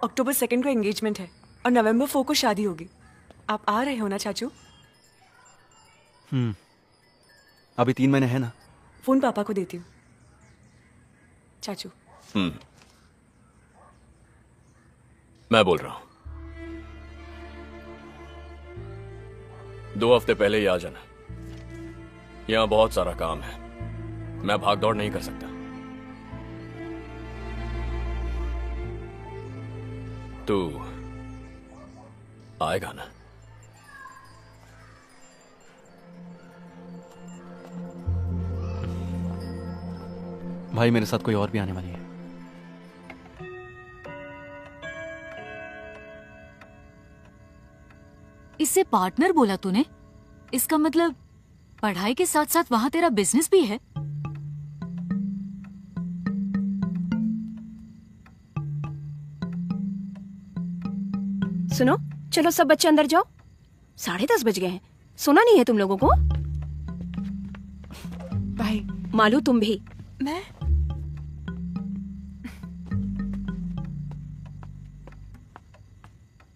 अक्टूबर 2 को एंगेजमेंट है और नवंबर 4 को शादी होगी। आप आ रहे हो ना चाचू? अभी 3 महीने है ना। फोन पापा को देती हूँ। चाचू। मैं बोल रहा हूं। 2 हफ्ते पहले ही आ जाना। यहां बहुत सारा काम है, मैं भाग दौड़ नहीं कर सकता। तू आएगा ना? भाई मेरे साथ कोई और भी आने वाली है। इससे पार्टनर बोला तूने? इसका मतलब पढ़ाई के साथ साथ वहां तेरा बिजनेस भी है? सुनो, चलो सब बच्चे अंदर जाओ। 10:30 बज गए हैं। सुना नहीं है तुम लोगों को? भाई मालू तुम भी। मैं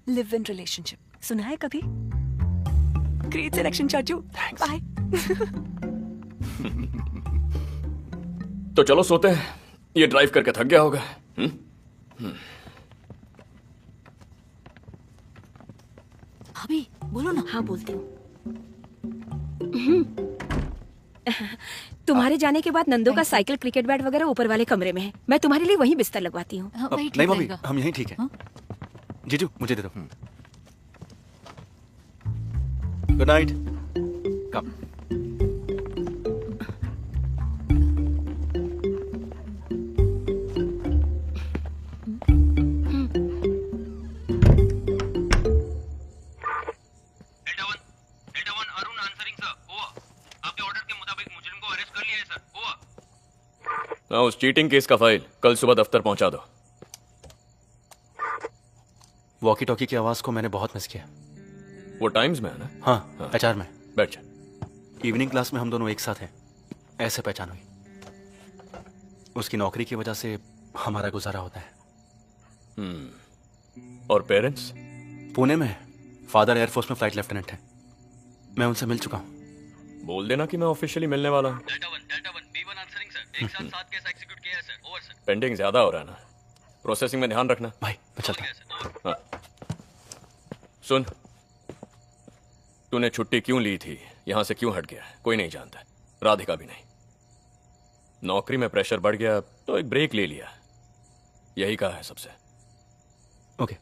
लिव इन रिलेशनशिप सुना है कभी? ग्रेट सिलेक्शन चाचू। बाय। तो चलो सोते हैं। ये ड्राइव करके थक गया होगा। भाभी बोलो ना। हाँ बोलती हूँ। तुम्हारे जाने के बाद नंदो का साइकिल, क्रिकेट बैट वगैरह ऊपर वाले कमरे में है। मैं तुम्हारे लिए वहीं बिस्तर लगवाती हूँ। नहीं भाभी, हम यहीं ठीक है। जीजू मुझे दे दो। Good night. कम। उस चीटिंग केस का फाइल कल सुबह दफ्तर पहुंचा दो। वॉकी टॉकी की आवाज को मैंने बहुत मिस किया। वो टाइम्स में है ना? हाँ, एचआर में। बैठ जा। इवनिंग क्लास में हम दोनों एक साथ हैं, ऐसे पहचान हुई। उसकी नौकरी की वजह से हमारा गुजारा होता है। और पेरेंट्स? पुणे में है। फादर एयरफोर्स में फ्लाइट लेफ्टिनेंट है। मैं उनसे मिल चुका हूँ। बोल देना कि मैं ऑफिशियली मिलने वाला हूँ। पेंडिंग ज्यादा हो रहा है ना, प्रोसेसिंग में ध्यान रखना। भाई मैं चलता हूँ। हाँ। सुन, तूने छुट्टी क्यों ली थी, यहां से क्यों हट गया, कोई नहीं जानता, राधिका भी नहीं। नौकरी में प्रेशर बढ़ गया तो एक ब्रेक ले लिया, यही कहा है सबसे। ओके।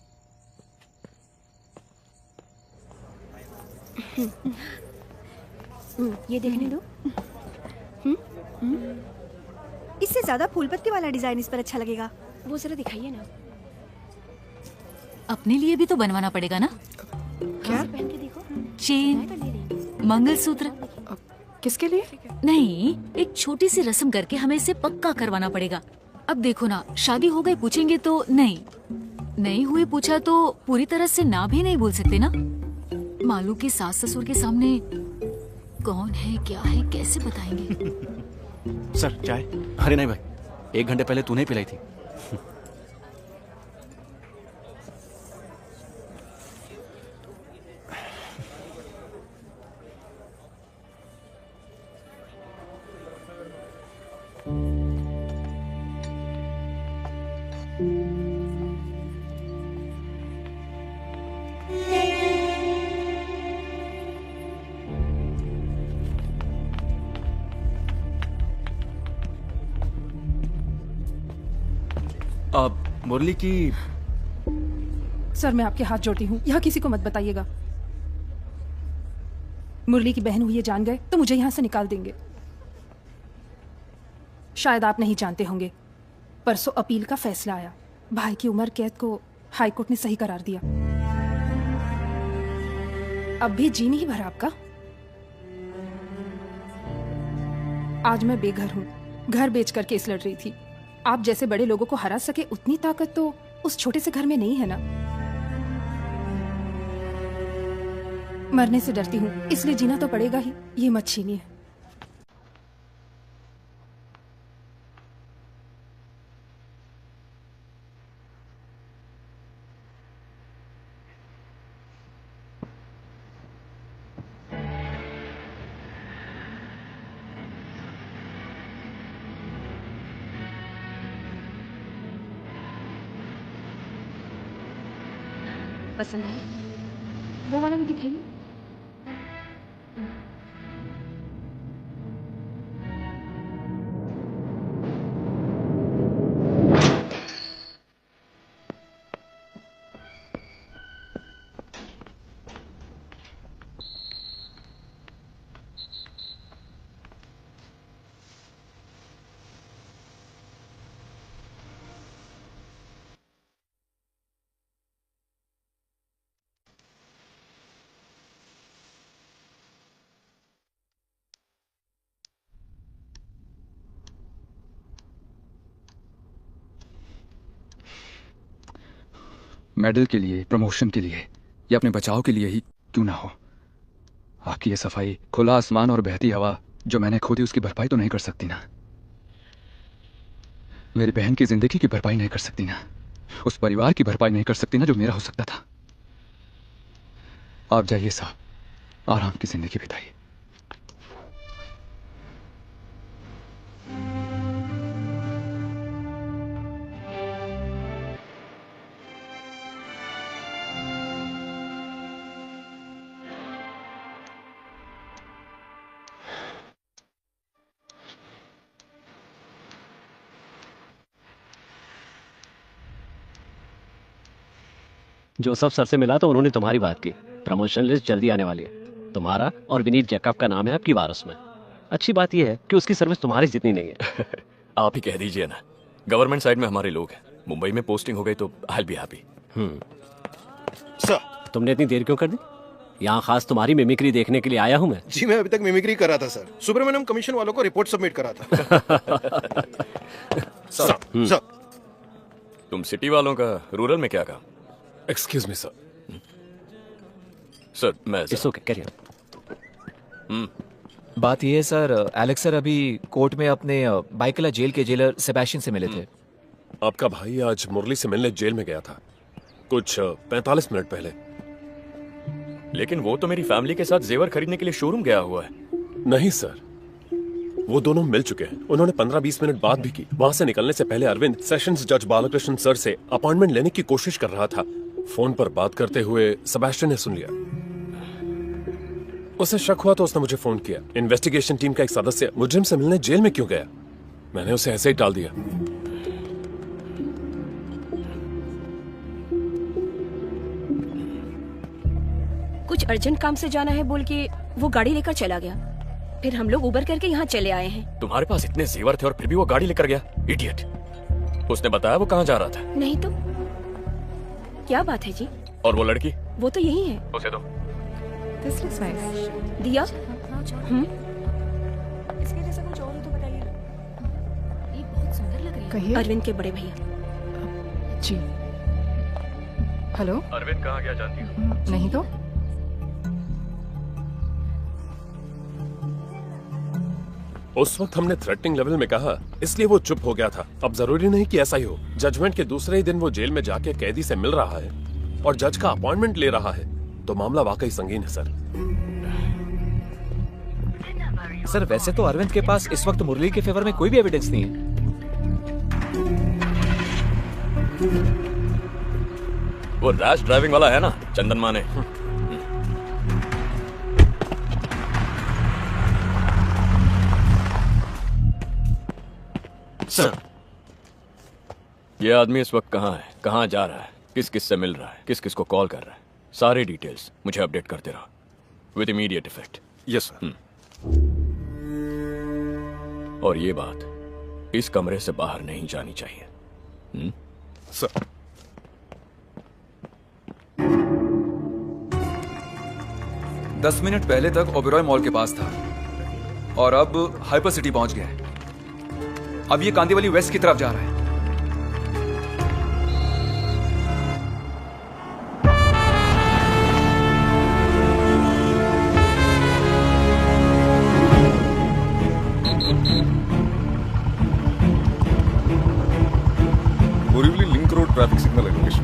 ये देखने दो। इससे ज्यादा फूल पत्ती वाला डिजाइन इस पर अच्छा लगेगा। वो जरा दिखाइए ना। अपने लिए भी तो बनवाना पड़ेगा ना। क्या? पहन के देखो। चेन, मंगलसूत्र। किसके लिए? नहीं, एक छोटी सी रस्म करके हमें इसे पक्का करवाना पड़ेगा। अब देखो ना, शादी हो गई पूछेंगे तो नहीं हुई पूछा तो पूरी तरह से ना भी नहीं बोल सकते ना। मालू के सास ससुर के सामने कौन है क्या है कैसे बताएंगे। सर चाय? अरे नहीं भाई, 1 घंटे पहले तूने पिलाई थी। अब मुरली की। सर मैं आपके हाथ जोड़ती हूँ, यहाँ किसी को मत बताइएगा। मुरली की बहन हुई ये जान गए तो मुझे यहाँ से निकाल देंगे। शायद आप नहीं जानते होंगे, परसों अपील का फैसला आया। भाई की उम्र कैद को हाई कोर्ट ने सही करार दिया। अब भी जी नहीं भरा आपका। आज मैं बेघर हूँ, घर बेचकर केस लड़ रही थी। आप जैसे बड़े लोगों को हरा सके उतनी ताकत तो उस छोटे से घर में नहीं है ना। मरने से डरती हूँ, इसलिए जीना तो पड़ेगा ही। ये मत छीनिए। पसंद है? वो वाला भी दिखाइए। मेडल के लिए, प्रमोशन के लिए या अपने बचाव के लिए ही क्यों ना हो, आपकी ये सफाई, खुला आसमान और बहती हवा जो मैंने खो दी उसकी भरपाई तो नहीं कर सकती ना। मेरी बहन की जिंदगी की भरपाई नहीं कर सकती ना। उस परिवार की भरपाई नहीं कर सकती ना जो मेरा हो सकता था। आप जाइए साहब, आराम की जिंदगी बिताइए। जोसेफ सर से मिला तो उन्होंने तुम्हारी बात की। प्रमोशन लिस्ट जल्दी आने वाली है। तुम्हारा और विनीत जैकब का नाम है आपकी वारिस में। अच्छी बात यह है कि उसकी सर्विस तुम्हारी जितनी नहीं है। आप ही कह दीजिए ना, गवर्नमेंट साइड में हमारे लोग हैं। मुंबई में पोस्टिंग हो गई तो आई बी हैप्पी। सर, तुमने इतनी देर क्यों कर दी? यहाँ खास तुम्हारी मिमिक्री देखने के लिए आया हूँ मैं। जी मैं अभी तक मिमिक्री कर रहा था सर। सुब्रमण्यम कमीशन वालों को रिपोर्ट सबमिट करा था। सर, तुम सिटी वालों का रूरल में क्या काम? Excuse me sir. सर मैं ओके कैरियर। बात यह है सर, एलेक्स सर अभी कोर्ट में अपने बाइकला जेल के जेलर सेबेस्टियन से मिले थे। आपका भाई आज मुरली से मिलने जेल में गया था कुछ 45 मिनट पहले। लेकिन वो तो मेरी फैमिली के साथ जेवर खरीदने के लिए शोरूम गया हुआ है। नहीं सर, वो दोनों मिल चुके हैं। उन्होंने 15-20 मिनट बात भी की। वहां से निकलने से पहले अरविंद सेशंस जज बालकृष्ण सर से अपॉइंटमेंट लेने की कोशिश कर रहा था। फोन पर बात करते हुए सेबेस्टियन ने सुन लिया। उसे शक हुआ तो उसने मुझे फोन किया। इन्वेस्टिगेशन टीम का एक सदस्य मुजरिम से मिलने जेल में क्यों गया? मैंने उसे ऐसे ही टाल दिया। कुछ अर्जेंट काम से जाना है बोल के वो गाड़ी लेकर चला गया। फिर हम लोग उबर करके यहाँ चले आए हैं। तुम्हारे पास इतने जेवर थे और फिर भी वो गाड़ी लेकर गया? इडियट। उसने बताया वो कहाँ जा रहा था? नहीं तो क्या बात है जी? और वो लड़की? वो तो यही है। उसे दो। This looks nice. दिया? इसके जैसा कुछ और हो तो बताइए। ये बहुत सुंदर लग रही है। कहिए। अरविंद के बड़े भैया। जी। हेलो। अरविंद कहाँ गया जानती हो? नहीं तो। उस वक्त हमने थ्रेटनिंग लेवल में कहा, इसलिए वो चुप हो गया था। अब जरूरी नहीं कि ऐसा ही हो। जजमेंट के दूसरे ही दिन वो जेल में जाके कैदी से मिल रहा है और जज का अपॉइंटमेंट ले रहा है, तो मामला वाकई संगीन है सर। सर वैसे तो अरविंद के पास इस वक्त मुरली के फेवर में कोई भी एविडेंस नहीं है। वो रैश ड्राइविंग वाला है ना, चंदन माने। सर, ये आदमी इस वक्त कहाँ है, कहाँ जा रहा है, किस किस से मिल रहा है, किस किस को कॉल कर रहा है, सारे डिटेल्स मुझे अपडेट करते रहो with immediate effect. Yes sir. और ये बात इस कमरे से बाहर नहीं जानी चाहिए। सर। दस मिनट पहले तक ओबेरॉय मॉल के पास था और अब हाइपर सिटी पहुंच गया है। अब ये कांदीवली वेस्ट की तरफ जा रहा है। Borivali link road traffic signal है लोकेशन।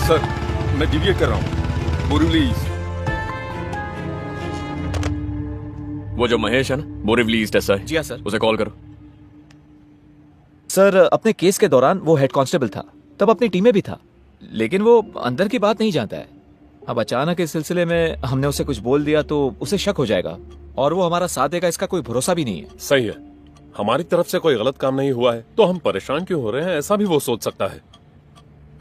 सर मैं डिविएट कर रहा हूँ बोरीवली ईस्ट। वो जो महेश है ना, बोरीवली ईस्ट एसआई। जी हाँ सर। उसे कॉल करो। सर अपने केस के दौरान वो हेड कांस्टेबल था, तब अपनी टीम में भी था, लेकिन वो अंदर की बात नहीं जानता है। अब अचानक इस सिलसिले में हमने उसे कुछ बोल दिया तो उसे शक हो जाएगा और वो हमारा साथ देगा, इसका कोई भरोसा भी नहीं है। सही है, हमारी तरफ से कोई गलत काम नहीं हुआ है तो हम परेशान क्यों हो रहे हैं, ऐसा भी वो सोच सकता है।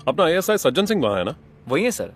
अपना एएसआई सज्जन सिंह वहां है ना? वही है सर।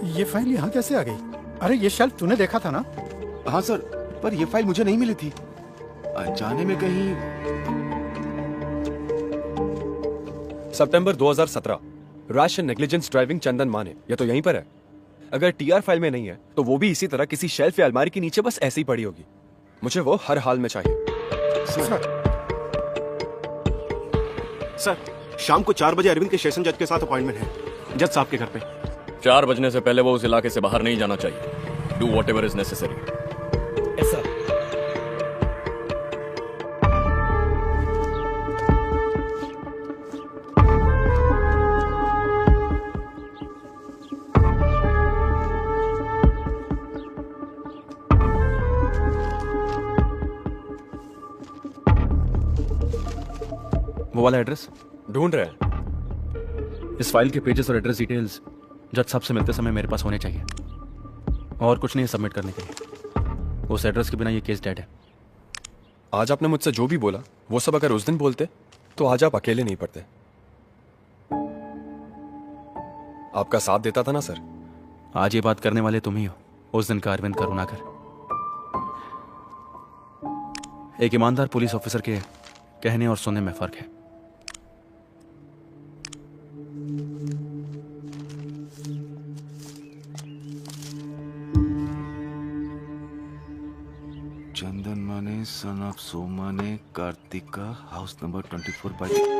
ये फाइल यहाँ कैसे आ गई? अरे ये शेल्फ तूने देखा था ना? हाँ सर, पर ये फाइल मुझे नहीं मिली थी। अनजाने में कहीं। सितंबर 2017, रैश एंड नेग्लिजेंस ड्राइविंग चंदन माने, ये तो यहीं पर है। अगर टीआर फाइल में नहीं है तो वो भी इसी तरह किसी शेल्फ या अलमारी के नीचे बस ऐसे ही पड़ी होगी। मुझे वो हर हाल में चाहिए। सर, शाम को 4 बजे अरविंद के सेशन जज के साथ अपॉइंटमेंट है, जज साहब के घर पे। 4 बजने से पहले वो उस इलाके से बाहर नहीं जाना चाहिए। Do what ever is necessary. Yes sir. वो वाला एड्रेस ढूंढ रहे हैं। इस फाइल के पेजेस और एड्रेस डिटेल्स जज साहब से मिलते समय मेरे पास होने चाहिए, और कुछ नहीं है सबमिट करने के लिए। उस एड्रेस के बिना ये केस डेड है। आज आपने मुझसे जो भी बोला वो सब अगर उस दिन बोलते तो आज आप अकेले नहीं पड़ते। आपका साथ देता था ना सर। आज ये बात करने वाले तुम ही हो, उस दिन का अरविंद करुणाकर। एक ईमानदार पुलिस ऑफिसर के कहने और सुनने में फर्क है। चंदन माने सन ऑफ सोमा ने Kartika house number 24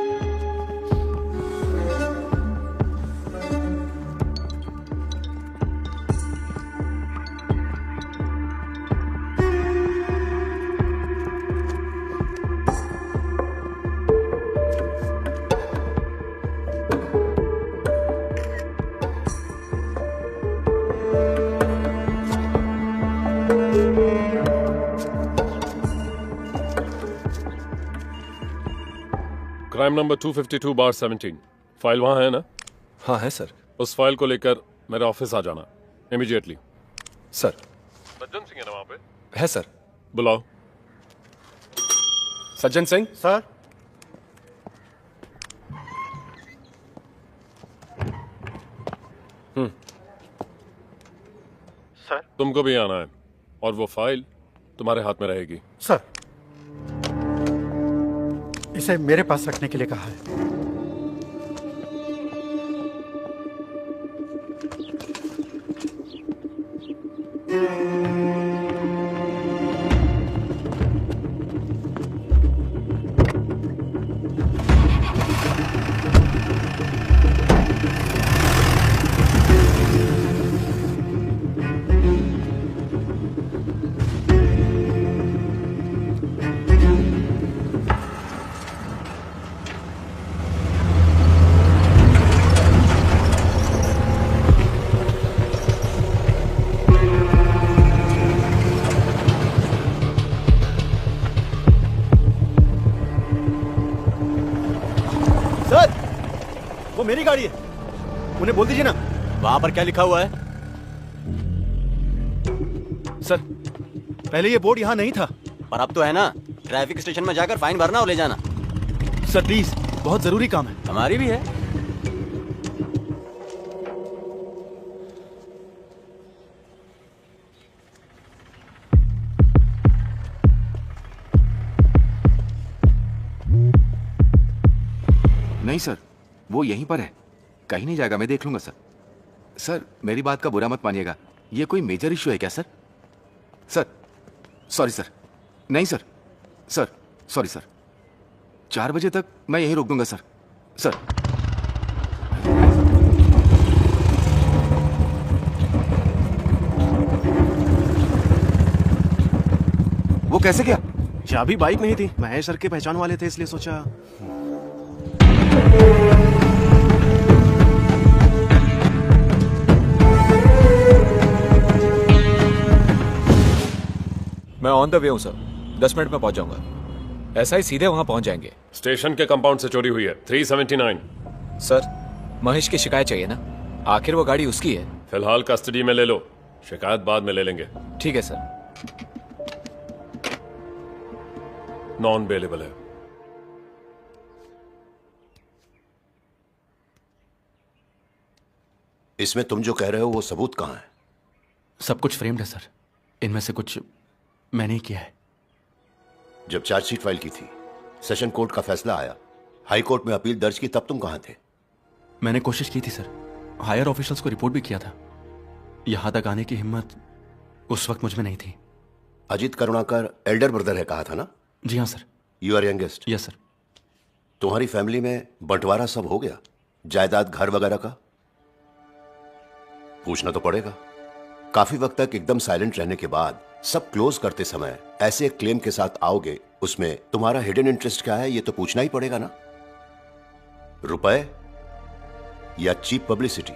crime number 252/17। File वहां है ना? हाँ है सर। उस फाइल को लेकर मेरे ऑफिस आ जाना इमीडिएटली। सर। सज्जन सिंह है ना वहां पे? है सर। बुलाओ। सज्जन सिंह। सर। सर। तुमको भी आना है, और वो फाइल तुम्हारे हाथ में रहेगी। सर, इसे मेरे पास रखने के लिए कहा है। मेरी गाड़ी है, उन्हें बोल दीजिए ना। वहां पर क्या लिखा हुआ है? सर, पहले ये बोर्ड यहाँ नहीं था। पर अब तो है ना। ट्रैफिक स्टेशन में जाकर फाइन भरना और ले जाना। सर प्लीज, बहुत जरूरी काम है। हमारी भी है। नहीं सर, वो यहीं पर है, कहीं नहीं जाएगा, मैं देख लूंगा सर। सर मेरी बात का बुरा मत मानिएगा, ये कोई मेजर इशू है क्या सर? Sir sorry sir. नहीं सर, सर सॉरी सर। 4 बजे तक मैं यहीं रोक दूंगा सर। सर वो कैसे किया? चाबी बाइक में ही थी, महेश सर के पहचान वाले थे इसलिए सोचा। मैं ऑन द वे हूं सर, 10 मिनट में पहुंच जाऊंगा। ऐसा ही सीधे वहां पहुंच जाएंगे। स्टेशन के कंपाउंड से चोरी हुई है 379। सर महेश की शिकायत चाहिए ना, आखिर वो गाड़ी उसकी है। फिलहाल कस्टडी में ले लो, शिकायत बाद में ले लेंगे। ठीक है सर। नॉन बेलेबल है। इसमें तुम जो कह रहे हो वो सबूत कहाँ है? सब कुछ फ्रेम्ड है सर, इनमें से कुछ मैंने ही किया है। जब चार्जशीट फाइल की थी, सेशन कोर्ट का फैसला आया, हाई कोर्ट में अपील दर्ज की, तब तुम कहां थे? मैंने कोशिश की थी सर, हायर ऑफिशियल्स को रिपोर्ट भी किया था, यहाँ तक आने की हिम्मत उस वक्त मुझ में नहीं थी। अजीत करुणाकर एल्डर ब्रदर है कहा था ना? जी हाँ sir. You are youngest? Yes sir. तुम्हारी फैमिली में बंटवारा सब हो गया, जायदाद घर वगैरह का? पूछना तो पड़ेगा। काफी वक्त तक एकदम साइलेंट रहने के बाद सब क्लोज करते समय ऐसे एक क्लेम के साथ आओगे, उसमें तुम्हारा हिडन इंटरेस्ट क्या है ये तो पूछना ही पड़ेगा ना। रुपए या चीप पब्लिसिटी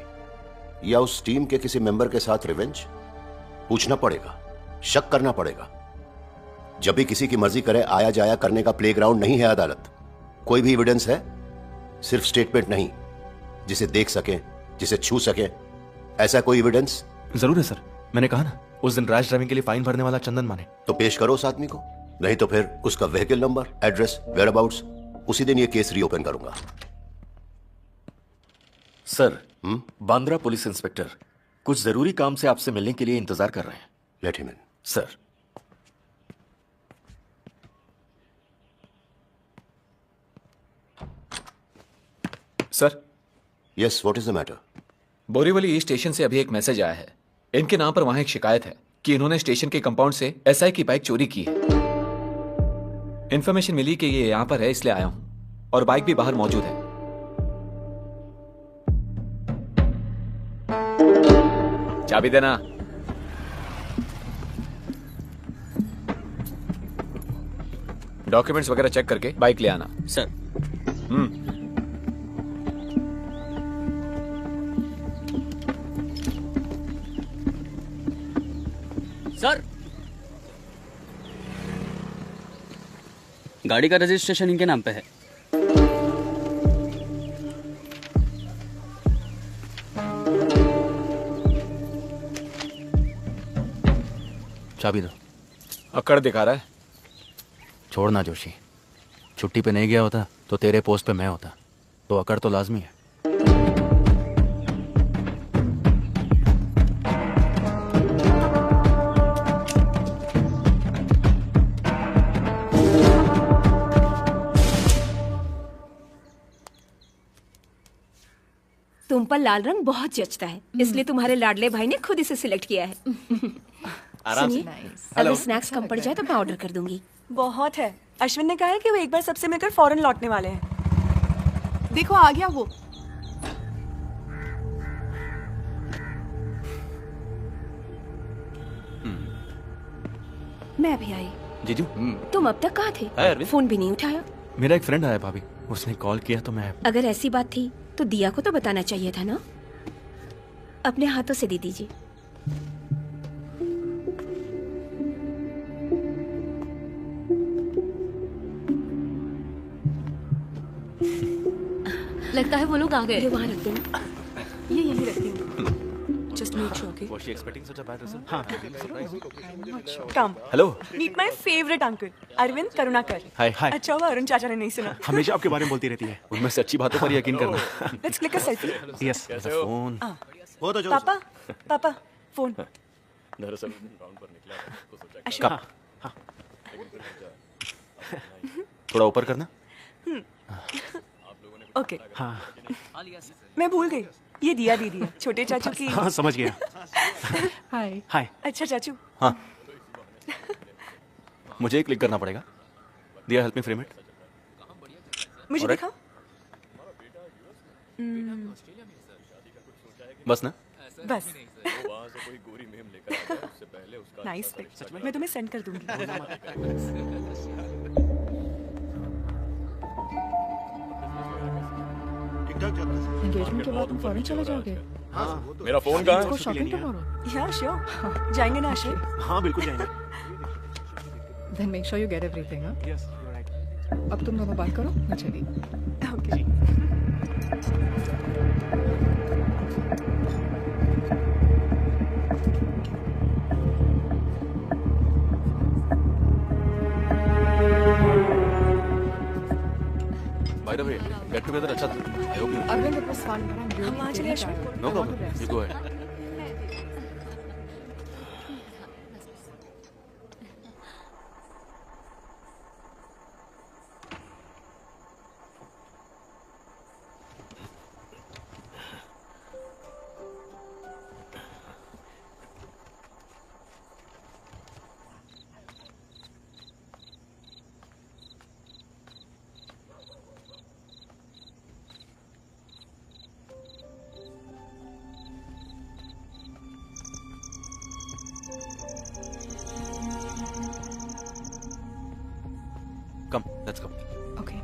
या उस टीम के किसी मेंबर के साथ रिवेंज? पूछना पड़ेगा, शक करना पड़ेगा। जब भी किसी की मर्जी करे आया जाया करने का प्लेग्राउंड नहीं है अदालत। कोई भी एविडेंस है, सिर्फ स्टेटमेंट नहीं, जिसे देख सके, जिसे छू सके, ऐसा कोई एविडेंस? जरूर है सर। मैंने कहा ना, उस दिन रैश ड्राइविंग के लिए फाइन भरने वाला चंदन माने। तो पेश करो उस आदमी को, नहीं तो फिर उसका व्हीकल नंबर, एड्रेस, वेयरअबाउट्स, उसी दिन ये केस रीओपन करूंगा। सर, बांद्रा पुलिस इंस्पेक्टर कुछ जरूरी काम से आपसे मिलने के लिए इंतजार कर रहे हैं। Let him in. Sir. Sir. Yes, what is the matter? Borivali station से अभी एक मैसेज आया है। इनके नाम पर वहां एक शिकायत है कि इन्होंने स्टेशन के कंपाउंड से एसआई की बाइक चोरी की है। इन्फॉर्मेशन मिली कि ये यहां पर है, इसलिए आया हूं, और बाइक भी बाहर मौजूद है। चाबी देना। डॉक्यूमेंट्स वगैरह चेक करके बाइक ले आना। सर। सर, गाड़ी का रजिस्ट्रेशन इनके नाम पे है। चाबी दो। अकड़ दिखा रहा है। छोड़ना जोशी, छुट्टी पे नहीं गया होता तो तेरे पोस्ट पे मैं होता, तो अकड़ तो लाजमी है। तुम पर लाल रंग बहुत जचता है, इसलिए तुम्हारे लाडले भाई ने खुद इसे सिलेक्ट किया है। सुनिए, अगर स्नैक्स कम पड़ जाए तो मैं ऑर्डर कर दूंगी। बहुत है। अश्विन ने कहा है कि वो एक बार सबसे मिलकर फौरन लौटने वाले हैं। देखो आ गया वो। मैं भी आई। जीजू। तुम अब तक कहाँ थे? फोन भी नहीं उठाया। मेरा एक फ्रेंड आया भाभी, उसने कॉल किया तो मैं। अगर ऐसी बात थी तो दिया को तो बताना चाहिए था ना। अपने हाथों से दे दीजिए। लगता है वो लोग आ गए। वहाँ रख देना। ये यहीं रख देंगे। Just make sure, okay? Was she expecting such a bad result? हाँ। Come. Hello. Meet my favorite uncle, Arvind Karunakar. Hi. Hi. अच्छा हुआ अरुण चाचा ने नहीं सुना। हमेशा आपके बारे में बोलती रहती है। उनमें से अच्छी बातों पर यकीन करना। Let's click a selfie. Yes. Phone. वो तो जो। पापा, पापा, फोन। दरअसल राउंड पर निकला तो सोचा कि अश्विन। हाँ। थोड़ा ऊपर करना। ओके। हाँ। मैं भूल गई, ये दिया दीदी है, छोटे चाचू की। हाँ समझ गया। हाय। हाय। अच्छा चाचू। हाँ। मुझे ही क्लिक करना पड़ेगा। दिया, हेल्प मी फ्रेम इट। मुझे दिखा। बस ना? बस। Nice pic. मैं तुम्हें सेंड कर दूंगी। एंगेजमेंट के बाद तुम फौरन चले जाओगे? हाँ। मेरा फोन कहाँ है? Shopping tomorrow. या श्योर। जाएंगे ना आश्विन? हाँ बिल्कुल जाएंगे। Then make sure you get everything, huh? Yes, you're right. अब तुम दोनों बात करो, मैं चली। Okay. By the way, get together अच्छा था। I hope you. Arvind, it was fun, but I'm really हम वहाँ चले Ashwin? No problem. You go ahead. Come let's go. Okay.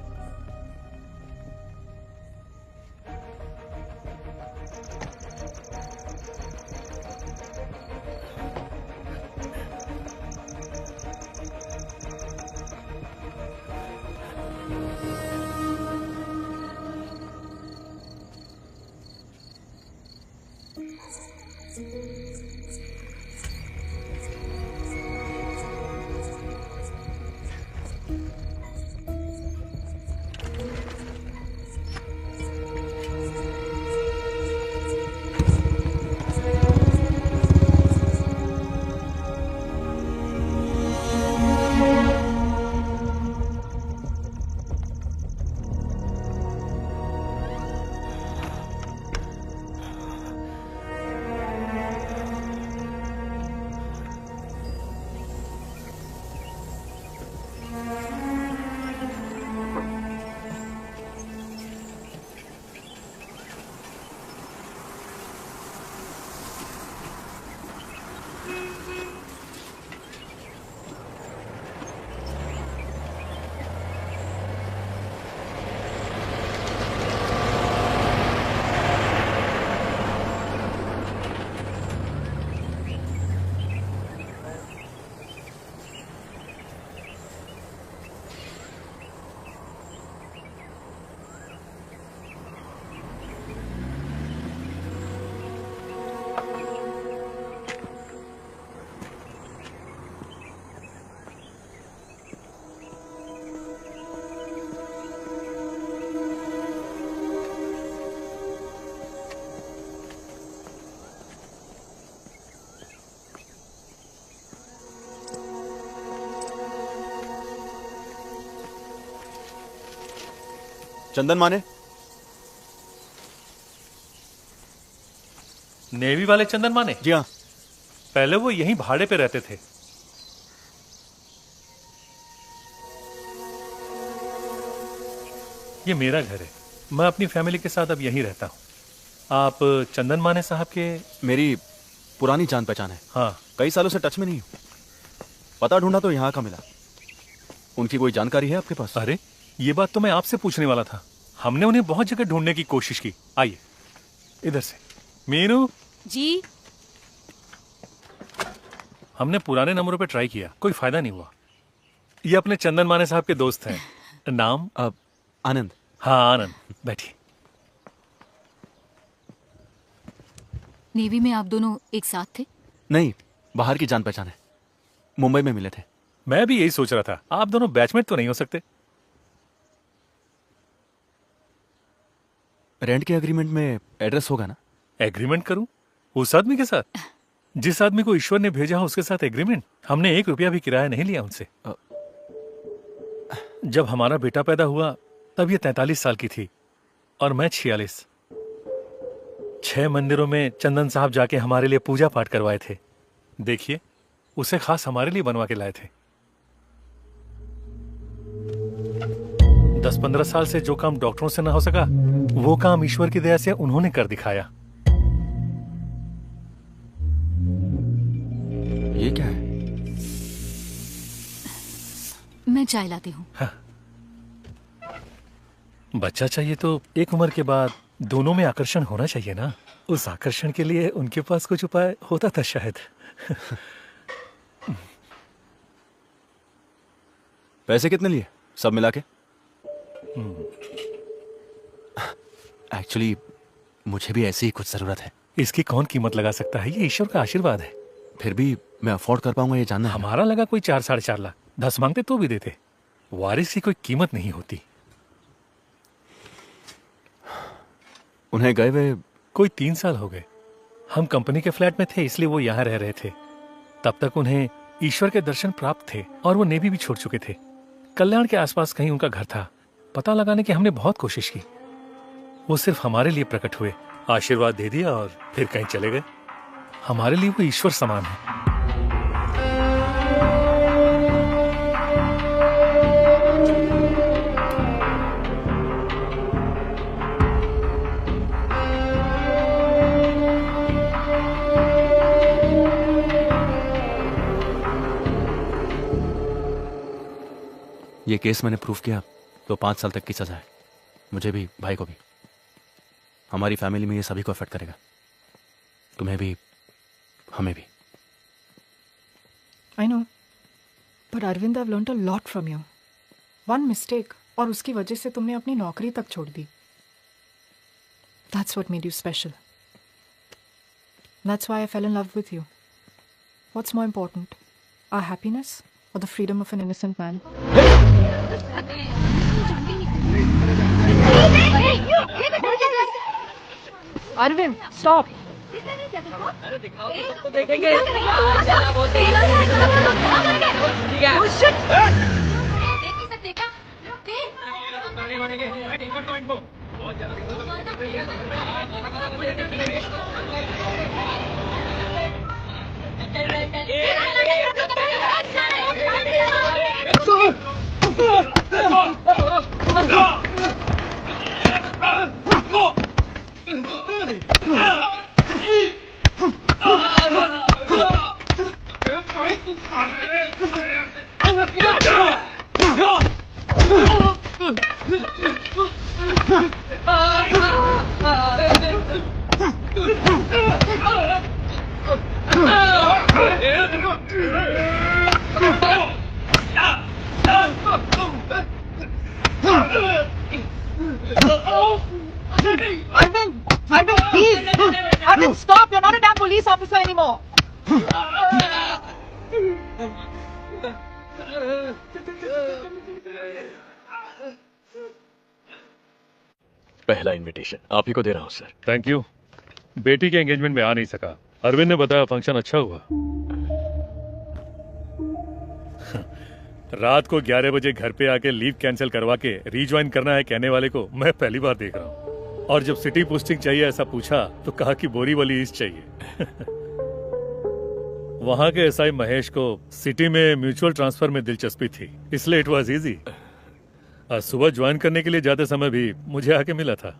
Chandan माने? नेवी वाले चंदन माने? जी हाँ। पहले वो यहीं भाड़े पे रहते थे। ये मेरा घर है, मैं अपनी फैमिली के साथ अब यहीं रहता हूँ। आप चंदन माने साहब के? मेरी पुरानी जान पहचान है। हाँ। कई सालों से टच में नहीं हूँ। पता ढूंढा तो यहाँ का मिला। उनकी कोई जानकारी है आपके पास? अरे ये बात तो मैं आपसे पूछने वाला था। हमने उन्हें बहुत जगह ढूंढने की कोशिश की। आइए इधर से। मीनू जी। हमने पुराने नंबरों पे ट्राई किया, कोई फायदा नहीं हुआ। ये अपने चंदन माने साहब के दोस्त हैं। नाम? आनंद। हाँ आनंद, बैठिए। नेवी में आप दोनों एक साथ थे? नहीं, बाहर की जान पहचान है। मुंबई में मिले थे। मैं भी यही सोच रहा था, आप दोनों बैचमेट तो नहीं हो सकते? रेंट के एग्रीमेंट में एड्रेस होगा ना? एग्रीमेंट करूं? उस आदमी के साथ? जिस आदमी को ईश्वर ने भेजा हो उसके साथ एग्रीमेंट? हमने 1 रुपया भी किराया नहीं लिया उनसे। जब हमारा बेटा पैदा हुआ तब ये 43 साल की थी और मैं 46। 6 मंदिरों में चंदन साहब जाके हमारे लिए पूजा पाठ करवाए थे। देखिए, उसे खास हमारे लिए बनवा के लाए थे। 10-15 साल से जो काम डॉक्टरों से ना हो सका, वो काम ईश्वर की दया से उन्होंने कर दिखाया। ये क्या है? मैं चाय लाती हूँ। हाँ। बच्चा चाहिए तो एक उम्र के बाद दोनों में आकर्षण होना चाहिए ना। उस आकर्षण के लिए उनके पास कुछ उपाय होता था शायद। पैसे कितने लिए सब मिला के? एक्चुअली मुझे भी ऐसी ही कुछ जरूरत है। इसकी कौन कीमत लगा सकता है? ये ईश्वर का आशीर्वाद है। फिर भी मैं अफोर्ड कर पाऊंगा ये जानना है। हमारा लगा कोई 4-4.5 लाख। 10 मांगते तो भी देते। वारिस की कोई कीमत नहीं होती। उन्हें गए हुए कोई 3 साल हो गए। हम कंपनी के फ्लैट में थे इसलिए वो यहाँ रह रहे थे। तब तक उन्हें ईश्वर के दर्शन प्राप्त थे और वो नेवी भी छोड़ चुके थे। कल्याण के आसपास कहीं उनका घर था। पता लगाने की हमने बहुत कोशिश की। वो सिर्फ हमारे लिए प्रकट हुए, आशीर्वाद दे दिया और फिर कहीं चले गए। हमारे लिए वो ईश्वर समान है। ये केस मैंने प्रूव किया तो 5 साल तक की सजा है, मुझे भी, भाई को भी। हमारी फैमिली में ये सभी को अफेक्ट करेगा, तुम्हें भी, हमें भी। I know, but Arvind, I've learned a lot from you. One mistake, और उसकी वजह से तुमने अपनी नौकरी तक छोड़ दी. That's what made you special. That's why I fell in love with you. What's more important, our happiness or the freedom of an innocent man? Arvind, stop. Arvind, please! Arvind, stop! You're not a damn police officer anymore! पहला invitation आप ही को दे रहा हूँ sir. Thank you. बेटी के engagement में आ नहीं सका, अरविंद ने बताया फंक्शन अच्छा हुआ। रात को 11 बजे घर पे आके लीव कैंसिल करवा के रीज्वाइन करना है कहने वाले को मैं पहली बार देख रहा हूँ। और जब सिटी पोस्टिंग चाहिए ऐसा पूछा तो कहा कि बोरीवली ईस्ट चाहिए। वहां के एसआई महेश को सिटी में म्यूचुअल ट्रांसफर में दिलचस्पी थी, इसलिए इट वाज इजी। आज सुबह ज्वाइन करने के लिए जाते समय भी मुझे आके मिला था।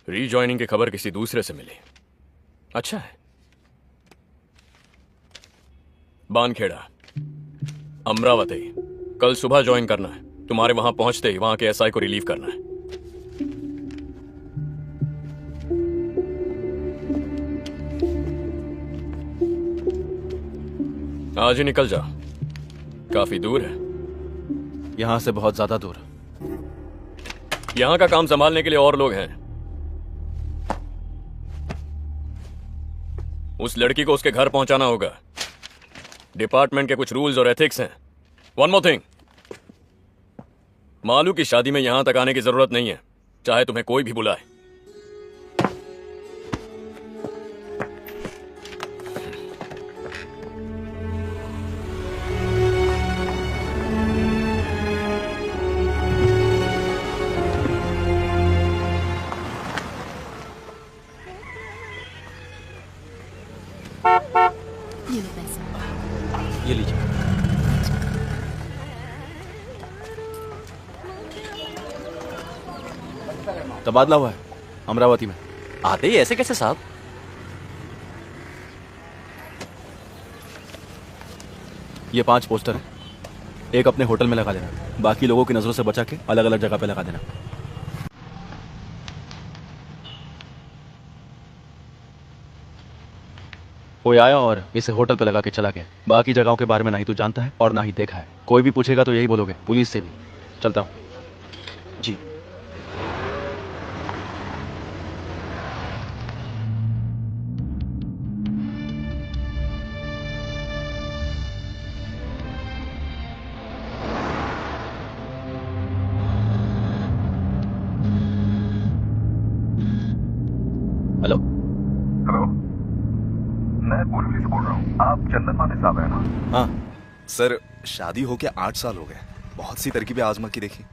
रीजॉइनिंग की खबर किसी दूसरे से मिली, अच्छा है। बानखेड़ा, अमरावती, कल सुबह ज्वाइन करना है। तुम्हारे वहां पहुंचते ही वहां के एसआई को रिलीव करना है। आज ही निकल जाओ, काफी दूर है। यहां से बहुत ज्यादा दूर। यहां का काम संभालने के लिए और लोग हैं। उस लड़की को उसके घर पहुंचाना होगा। डिपार्टमेंट के कुछ रूल्स और एथिक्स हैं। वन मोर थिंग, मालू की शादी में यहां तक आने की जरूरत नहीं है, चाहे तुम्हें कोई भी बुलाए। ये लो पैसे। ये लीजिए। तबादला हुआ है अमरावती में। आते ही ऐसे कैसे साहब? ये 5 पोस्टर है, एक अपने होटल में लगा देना, बाकी लोगों की नजरों से बचा के अलग अलग जगह पे लगा देना। कोई आया और इसे होटल पे लगा के चला गया। बाकी जगहों के बारे में ना ही तू जानता है और ना ही देखा है। कोई भी पूछेगा तो यही बोलोगे, पुलिस से भी। चलता हूं जी। हेलो हेलो, मैं बोरीवली से बोल रहा हूँ। आप चंदन माने साहब है ना? हाँ सर, शादी हो के 8 साल हो गए। बहुत सी तरकीबें आजमा की देखी।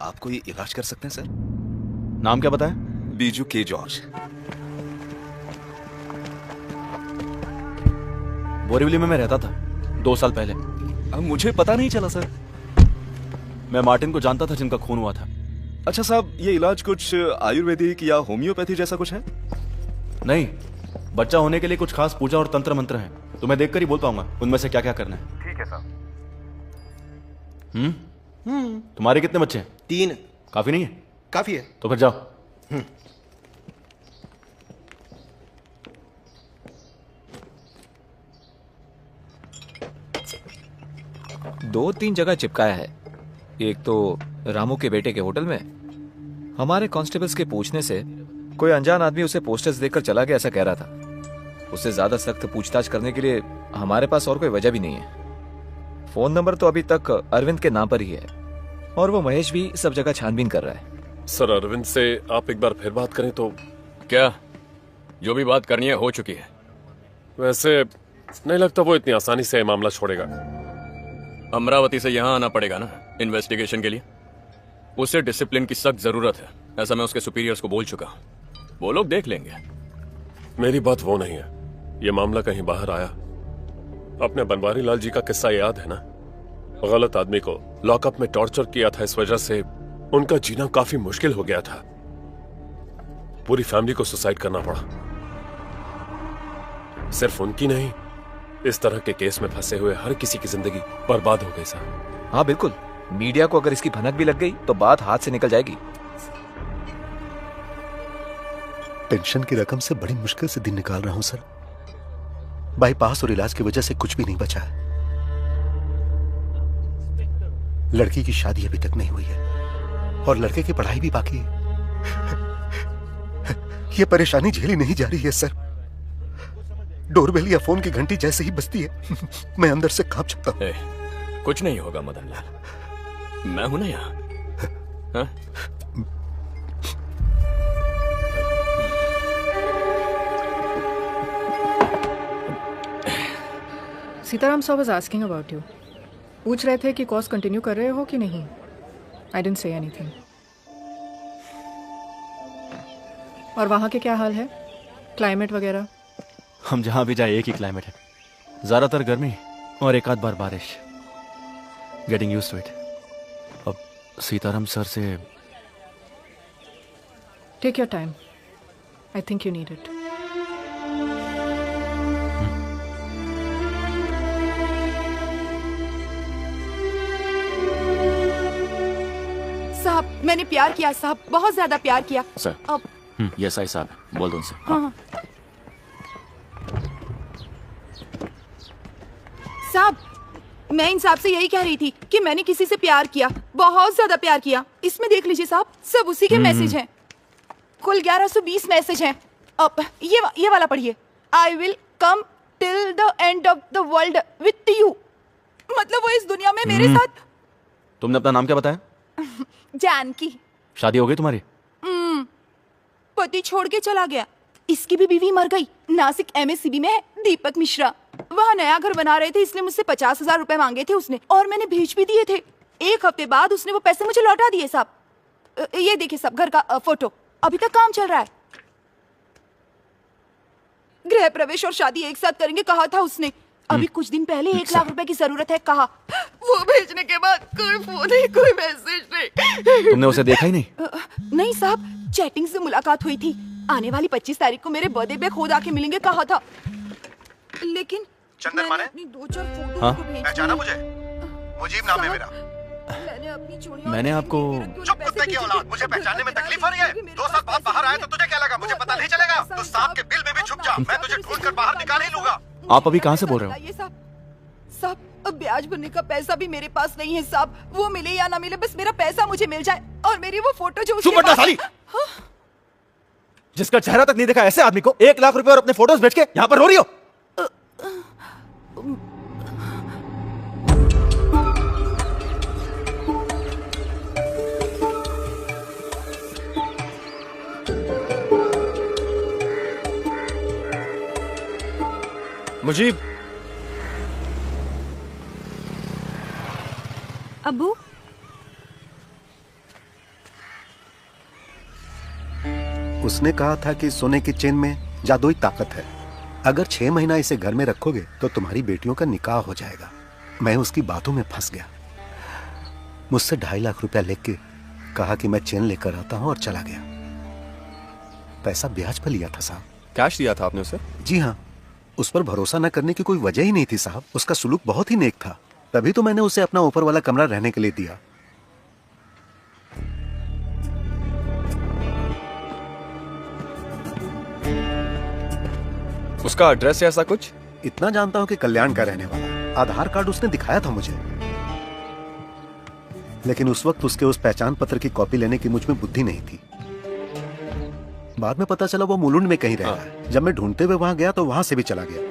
आपको ये इलाज कर सकते हैं सर। नाम क्या बताया? बीजू के जॉर्ज। बोरीवली में मैं रहता था 2 साल पहले। अब मुझे पता नहीं चला सर। मैं मार्टिन को जानता था जिनका खून हुआ था। अच्छा साहब, ये इलाज कुछ आयुर्वेदिक या होम्योपैथी जैसा कुछ है? नहीं, बच्चा होने के लिए कुछ खास पूजा और तंत्र मंत्र हैं। तुम्हें देखकर ही बोल पाऊंगा उनमें से क्या क्या करना है। ठीक है साहब। तुम्हारे कितने बच्चे हैं? 3। काफी नहीं है? काफी है। तो फिर जाओ। 2-3 जगह चिपकाया है। एक तो रामू के बेटे के होटल में। हमारे कांस्टेबल्स के पूछने से कोई अनजान आदमी उसे पोस्टर्स देकर चला गया ऐसा कह रहा था। उससे ज्यादा सख्त पूछताछ करने के लिए हमारे पास और कोई वजह भी नहीं है। फोन नंबर तो अभी तक अरविंद के नाम पर ही है और वो महेश भी सब जगह छानबीन कर रहा है। सर, अरविंद से आप एक बार फिर बात करें तो। क्या? जो भी बात करनी है हो चुकी है। वैसे नहीं लगता वो इतनी आसानी से मामला छोड़ेगा। अमरावती से यहाँ आना पड़ेगा ना इन्वेस्टिगेशन के लिए। उसे डिसिप्लिन की सख्त जरूरत है, ऐसा मैं उसके सुपीरियर्स को बोल चुका हूं। वो लोग देख लेंगे। मेरी बात वो नहीं है, ये मामला कहीं बाहर आया। अपने बनवारी लाल जी का किस्सा याद है ना? गलत आदमी को लॉकअप में टॉर्चर किया था, इस वजह से उनका जीना काफी मुश्किल हो गया था। पूरी फैमिली को सुसाइड करना पड़ा। सिर्फ उनकी नहीं, इस तरह के केस में फंसे हुए हर किसी की जिंदगी बर्बाद हो गई साहब। हाँ बिल्कुल, मीडिया को अगर इसकी भनक भी लग गई तो बात हाथ से निकल जाएगी। पेंशन की रकम से बड़ी मुश्किल से दिन निकाल रहा हूं सर। बाईपास और इलाज की वजह से कुछ भी नहीं बचा है। लड़की की शादी अभी तक नहीं हुई है और लड़के की पढ़ाई भी बाकी है। ये परेशानी झेली नहीं जा रही है सर। डोरबेल या फोन की घंटी जैसे ही बजती है मैं अंदर से कांप जाता हूं। कुछ नहीं होगा मदन लाल, मैं हूं ना यहाँ। हाँ? सीताराम साहब वाज आस्किंग अबाउट यू। पूछ रहे थे कि कोर्स कंटिन्यू कर रहे हो कि नहीं। I didn't say anything. और वहाँ के क्या हाल है, क्लाइमेट वगैरह? हम जहां भी जाए एक ही क्लाइमेट है, ज्यादातर गर्मी और एक आध बार बारिश। Getting used to it. अब सीताराम सर से take your time, I think you need it. साहब, मैंने प्यार किया साहब, बहुत ज्यादा प्यार किया। सर, अब ये सही साहब, बोल दो उनसे। हाँ। साहब, मैं इन साहब से यही कह रही थी कि मैंने किसी से प्यार किया, बहुत ज्यादा प्यार किया। इसमें देख लीजिए साहब, सब उसी के मैसेज हैं। कुल 1120 मैसेज हैं। अब ये वाला पढ़िए। I will come till the end of the world with you. मतलब वो इस दुनिया में मेरे साथ। तुमने अपना नाम क्या बताया? जानकी। शादी हो गई तुम्हारी? पति छोड़ के चला गया। इसकी भी बीवी मर गई। नासिक MSCB में है, दीपक मिश्रा। वहाँ नया घर बना रहे थे, इसलिए मुझसे 50,000 रुपए मांगे थे उसने, और मैंने भेज भी दिए थे। 1 हफ्ते बाद उसने वो पैसे मुझे लौटा दिए साहब। ये देखिए साहब, घर का फोटो। अभी तक काम चल रहा है। गृह प्रवेश और शादी एक साथ करेंगे कहा था उसने। अभी कुछ दिन पहले 1 लाख रुपए की जरूरत है कहा। वो भेजने के बाद कोई फोन नहीं, कोई मैसेज नहीं। तुमने उसे देखा ही नहीं? नहीं साहब, चैटिंग से मुलाकात हुई थी। आने वाली 25 तारीख को मेरे बर्थडे पे खुद आके मिलेंगे कहा था। लेकिन चंदन माने? अपनी 2-4 फोटो हाँ? को भेज पहचाना मुझे? मुजीब नाम है मेरा। मैंने अपनी चूड़ियों मैंने आपको चुप कुत्ते की औलाद, मुझे पहचानने में तकलीफ हो रही है? 2 साल बाद बाहर आया तो तुझे क्या लगा मुझे पता नहीं चलेगा? तो सांप के बिल में भी छुप जा, मैं तुझे ढूंढ कर बाहर निकाल ही लूंगा। आप अभी कहाँ से बोल रहे हो? ये साहब, अब ब्याज भरने का पैसा भी मेरे पास नहीं है साहब। वो मिले या ना मिले, बस मेरा पैसा मुझे मिल जाए और मेरी वो फोटो जो उसके चुप साली। जिसका चेहरा तक नहीं देखा ऐसे आदमी को 1 लाख रुपए और अपने फोटोज बेच के यहाँ पर रो रही हो? मुजीब। अब्बू, उसने कहा था कि सोने की चेन में जादुई ताकत है। अगर 6 महीना इसे घर में रखोगे तो तुम्हारी बेटियों का निकाह हो जाएगा। मैं उसकी बातों में फंस गया। मुझसे 2.5 लाख रुपया लेके कहा कि मैं चेन लेकर आता हूं और चला गया। पैसा ब्याज पर लिया था साहब। कैश दिया था आपने उसे? जी हाँ। उस पर भरोसा न करने की कोई वजह ही नहीं थी साहब। उसका सुलूक बहुत ही नेक था, तभी तो मैंने उसे अपना ऊपर वाला कमरा रहने के लिए दिया। उसका एड्रेस ऐसा कुछ? इतना जानता हूं कि कल्याण का रहने वाला। आधार कार्ड उसने दिखाया था मुझे, लेकिन उस वक्त उसके उस पहचान पत्र की कॉपी लेने की मुझ में बुद्धि नहीं थी। बाद में पता चला वो मुलुंड में कहीं रह रहा है। जब मैं ढूंढते हुए वहां गया तो वहां से भी चला गया।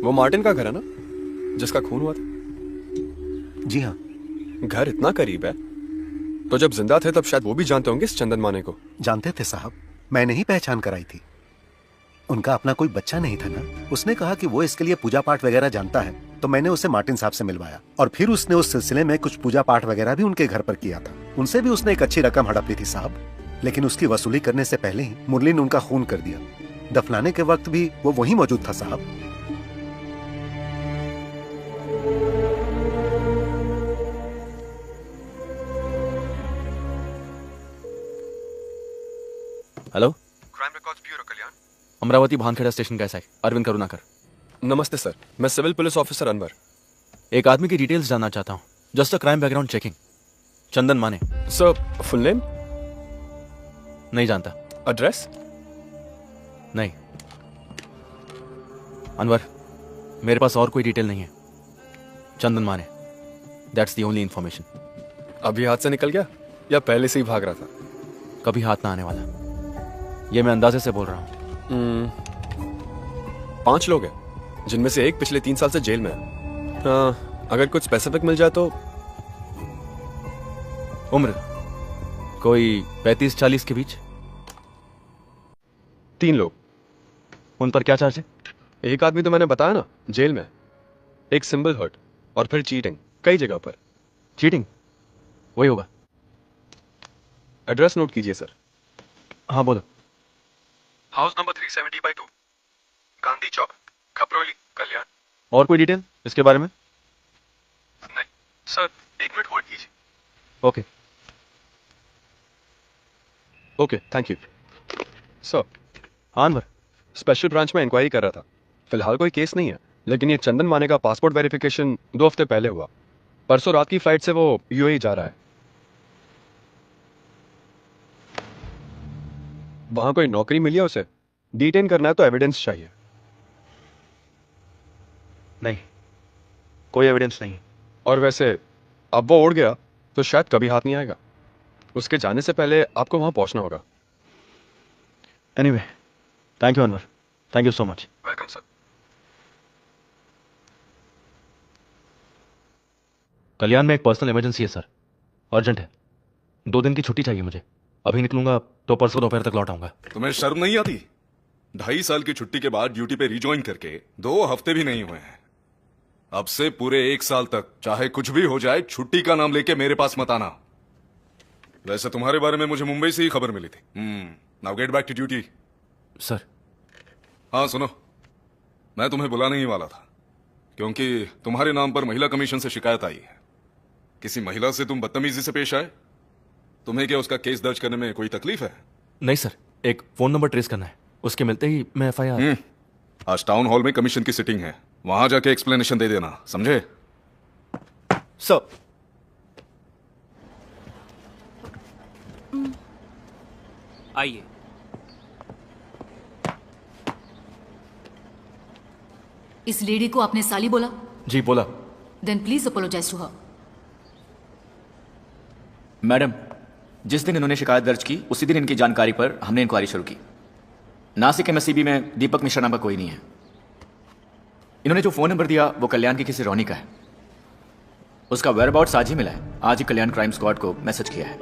वो मार्टिन का घर है ना, जिसका खून हुआ था? जी हाँ। घर इतना करीब है तो जब जिंदा थे तब शायद वो भी जानते होंगे इस चंदन माने को। जानते थे साहब, मैंने ही पहचान कराई थी। उनका अपना कोई बच्चा नहीं था ना। उसने कहा कि वो इसके लिए पूजा पाठ वगैरह जानता है, तो मैंने उसे मार्टिन साहब से मिलवाया और फिर उसने उस सिलसिले में कुछ पूजा पाठ वगैरह भी उनके घर पर किया था। उनसे भी उसने एक अच्छी रकम हड़प ली थी साहब, लेकिन उसकी वसूली करने से पहले ही मुरली ने उनका खून कर दिया। दफनाने के वक्त भी वो वहीं मौजूद था साहब। हेलो, क्राइम रिकॉर्ड्स ब्यूरो कल्याण। अमरावती भानखेड़ा स्टेशन कैसा है? अरविंद करुणाकर। नमस्ते सर, मैं सिविल पुलिस ऑफिसर अनवर। एक आदमी की डिटेल्स जानना चाहता हूँ। Just a crime background checking. Chandan माने। Sir, full name? नहीं जानता। एड्रेस? नहीं। अनवर, मेरे पास और कोई डिटेल नहीं है। चंदन माने, दैट्स द ओनली इंफॉर्मेशन। अभी हाथ से निकल गया या पहले से ही भाग रहा था? कभी हाथ ना आने वाला, ये मैं अंदाजे से बोल रहा हूँ। 5 लोग हैं, जिनमें से एक पिछले 3 साल से जेल में है। अगर कुछ स्पेसिफिक मिल जाए तो। उम्र कोई 35-40 के बीच। 3 लोग। उन पर क्या चार्ज है? एक आदमी तो मैंने बताया ना, जेल में। एक सिंबल हर्ट और फिर चीटिंग कई जगह पर। चीटिंग वही होगा। एड्रेस नोट कीजिए सर। हाँ बोलो। हाउस नंबर 370/2, गांधी चौक, खपरोली, कल्याण। और कोई डिटेल इसके बारे में? नहीं सर, 1 मिनट होल्ड कीजिए। Okay okay, thank you sir. Anwar, special branch में इंक्वायरी कर रहा था। फिलहाल कोई केस नहीं है, लेकिन ये चंदन माने का पासपोर्ट वेरिफिकेशन 2 हफ्ते पहले हुआ। परसों रात की फ्लाइट से वो यूएई जा रहा है। वहां कोई नौकरी मिली है उसे? डिटेन करना है तो एविडेंस चाहिए। नहीं, कोई एविडेंस नहीं। और वैसे अब वो उड़ गया तो शायद कभी हाथ नहीं आएगा। उसके जाने से पहले आपको वहां पहुंचना होगा। Anyway, thank you Anwar, thank you so much. Welcome sir. Kalyan में एक पर्सनल इमरजेंसी है सर, अर्जेंट है। 2 दिन की छुट्टी चाहिए मुझे। अभी निकलूंगा तो परसों दोपहर तक लौट आऊंगा। तुम्हें शर्म नहीं आती? 2.5 साल की छुट्टी के बाद ड्यूटी पे रिज्वाइन करके 2 हफ्ते भी नहीं हुए हैं। अब से पूरे 1 साल तक चाहे कुछ भी हो जाए, छुट्टी का नाम लेके मेरे पास मत आना। वैसे तुम्हारे बारे में मुझे मुंबई से ही खबर मिली थी। Now get back to duty. Sir. हाँ सुनो, मैं तुम्हें बुलाने ही वाला था, क्योंकि तुम्हारे नाम पर महिला कमीशन से शिकायत आई है। किसी महिला से तुम बदतमीजी से पेश आए। तुम्हें क्या उसका केस दर्ज करने में कोई तकलीफ है? नहीं सर, एक फोन नंबर ट्रेस करना है, उसके मिलते ही मैं FIR। आज टाउन हॉल में कमीशन की सिटिंग है, वहां जाके एक्सप्लेनेशन दे देना, समझे? सर। आइए। इस लेडी को आपने साली बोला? जी बोला। Then please apologise to her. Madam, जिस दिन इन्होंने शिकायत दर्ज की उसी दिन इनकी जानकारी पर हमने इंक्वायरी शुरू की। नासिक MSCB में दीपक मिश्रा नाम का कोई नहीं है। इन्होंने जो फोन नंबर दिया वो कल्याण की किसी रोनी का है। उसका वेयरअबाउट्स आज ही मिला है। आज ही कल्याण क्राइम स्क्वाड को मैसेज किया है।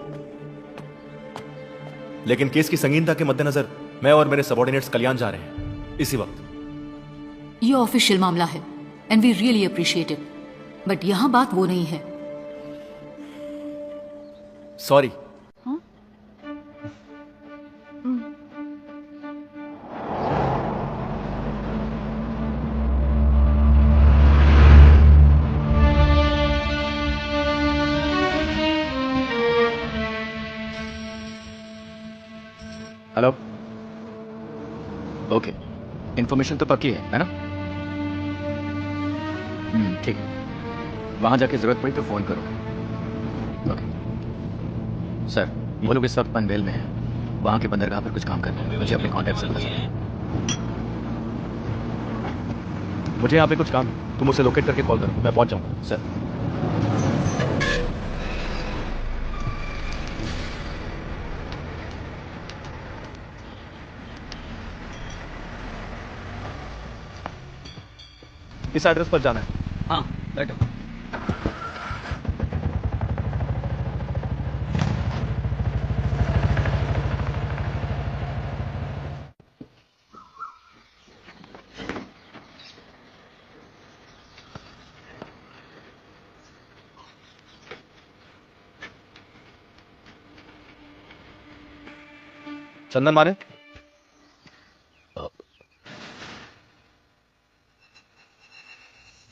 लेकिन केस की संगीनता के मद्देनजर मैं और मेरे सबॉर्डिनेट्स कल्याण जा रहे हैं इसी वक्त। ये ऑफिशियल मामला है and we really appreciate it, but यहां बात वो नहीं है। सॉरी। हेलो। ओके, इंफॉर्मेशन तो पक्की है ना? ठीक है, वहां जाके जरूरत पड़ी तो फोन करो। ओके सर, वो लोग इस वक्त पनवेल में हैं। वहां के बंदरगाह पर कुछ काम कर रहे हैं। मुझे अपने कॉन्टैक्ट से पता चला। मुझे यहाँ पे कुछ काम है, तुम उसे लोकेट करके कॉल करो, मैं पहुंच जाऊंगा। सर। इस एड्रेस पर जाना है। हाँ बैठो। चंदन माने?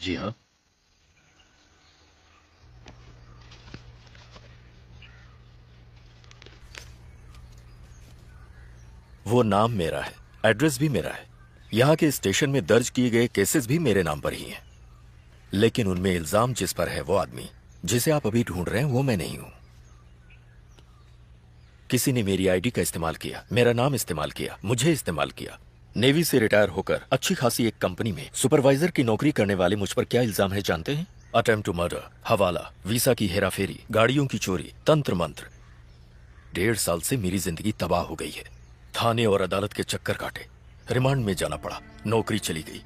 जी हाँ। वो नाम मेरा है, एड्रेस भी मेरा है, यहाँ के स्टेशन में दर्ज किए गए केसेस भी मेरे नाम पर ही हैं। लेकिन उनमें इल्जाम जिस पर है वो आदमी जिसे आप अभी ढूंढ रहे हैं वो मैं नहीं हूं। किसी ने मेरी आईडी का इस्तेमाल किया, मेरा नाम इस्तेमाल किया, मुझे इस्तेमाल किया। नेवी से रिटायर होकर अच्छी खासी एक कंपनी में सुपरवाइजर की नौकरी करने वाले मुझ पर क्या इल्जाम है जानते हैं? अटेम्प्ट टू मर्डर, हवाला, वीसा की हेराफेरी, गाड़ियों की चोरी, तंत्र मंत्र। 1.5 साल से मेरी जिंदगी तबाह हो गई है। थाने और अदालत के चक्कर काटे, रिमांड में जाना पड़ा, नौकरी चली गई,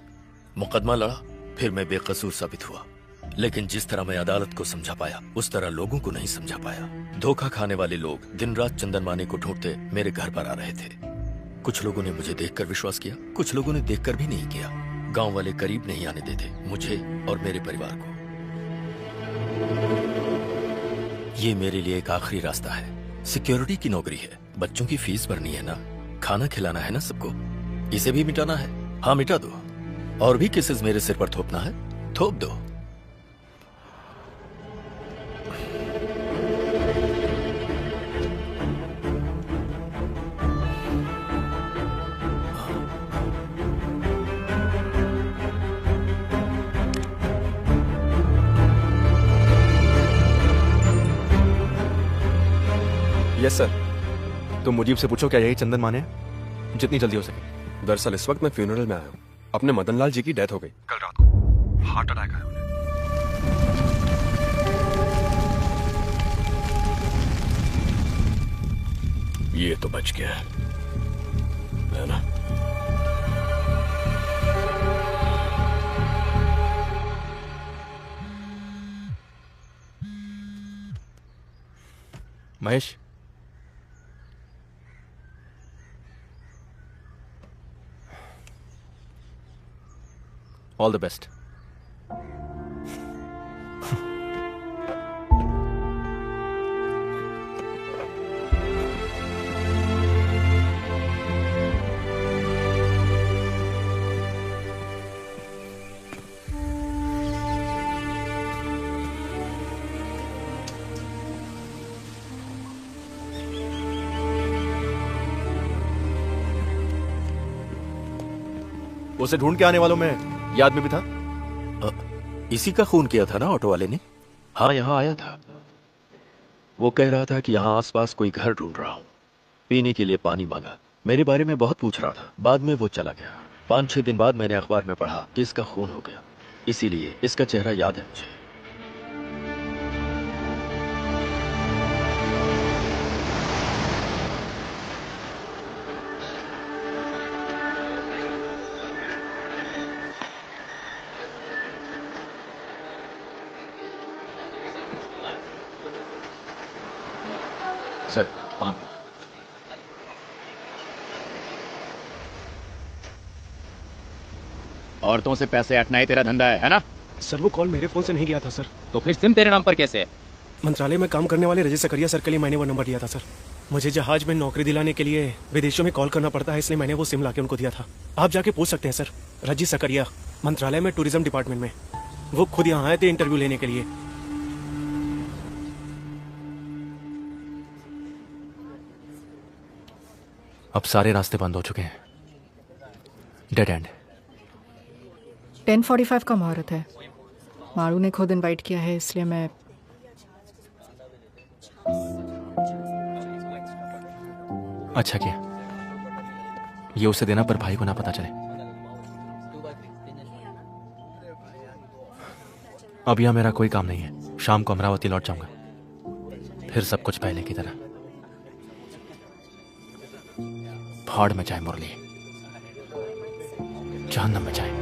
मुकदमा लड़ा, फिर मैं बेकसूर साबित हुआ। लेकिन जिस तरह मैं अदालत को समझा पाया उस तरह लोगों को नहीं समझा पाया। धोखा खाने वाले लोग दिन रात चंदन माने को ढूंढते मेरे घर पर आ रहे थे। कुछ लोगों ने मुझे देखकर विश्वास किया, कुछ लोगों ने देखकर भी नहीं किया। गांव वाले करीब नहीं आने देते मुझे और मेरे परिवार को। ये मेरे लिए एक आखिरी रास्ता है। सिक्योरिटी की नौकरी है, बच्चों की फीस भरनी है ना, खाना खिलाना है ना सबको, इसे भी मिटाना है। हाँ मिटा दो। और भी केसेस मेरे सिर पर थोपना है, थोप दो। Yes sir. तुम मुजीब से पूछो क्या यही चंदन माने? जितनी जल्दी हो सके। दरअसल इस वक्त मैं फ्यूनरल में आया हूँ। अपने मदन लाल जी की डेथ हो गई कल रात को, हार्ट अटैक आया उन्हें। ये तो बच गया है ना? Mahesh, all the best. उसे ढूंढ के आने वालों में याद में भी था। इसी का खून किया था ना ऑटो वाले ने? हाँ, यहाँ आया था। वो कह रहा था कि यहाँ आसपास कोई घर ढूंढ रहा हूँ। पीने के लिए पानी मांगा, मेरे बारे में बहुत पूछ रहा था। बाद में वो चला गया। 5-6 दिन बाद मैंने अखबार में पढ़ा कि इसका खून हो गया, इसीलिए इसका चेहरा याद है मुझे। सर, औरतों से पैसे हटना ही तेरा धंधा है ना? सर वो कॉल मेरे फोन से नहीं गया था सर। तो फिर सिम तेरे नाम पर कैसे है? मंत्रालय में काम करने वाले रजत सकरिया सर के लिए मैंने वो नंबर दिया था सर। मुझे जहाज में नौकरी दिलाने के लिए विदेशों में कॉल करना पड़ता है, इसलिए मैंने वो सिम लाके उनको दिया था। आप जाके पूछ सकते हैं सर। रजत सकरिया, मंत्रालय में टूरिज्म डिपार्टमेंट में। वो खुद यहाँ आए थे इंटरव्यू लेने के लिए। अब सारे रास्ते बंद हो चुके हैं, डेड एंड। 10:45 का मुहूर्त है। मारू ने खुद इनवाइट किया है, इसलिए मैं अच्छा किया, ये उसे देना पर भाई को ना पता चले। अब यहां मेरा कोई काम नहीं है। शाम को अमरावती लौट जाऊंगा, फिर सब कुछ पहले की तरह। भाड़ में जाए मुरली, जहन्नम में जाए।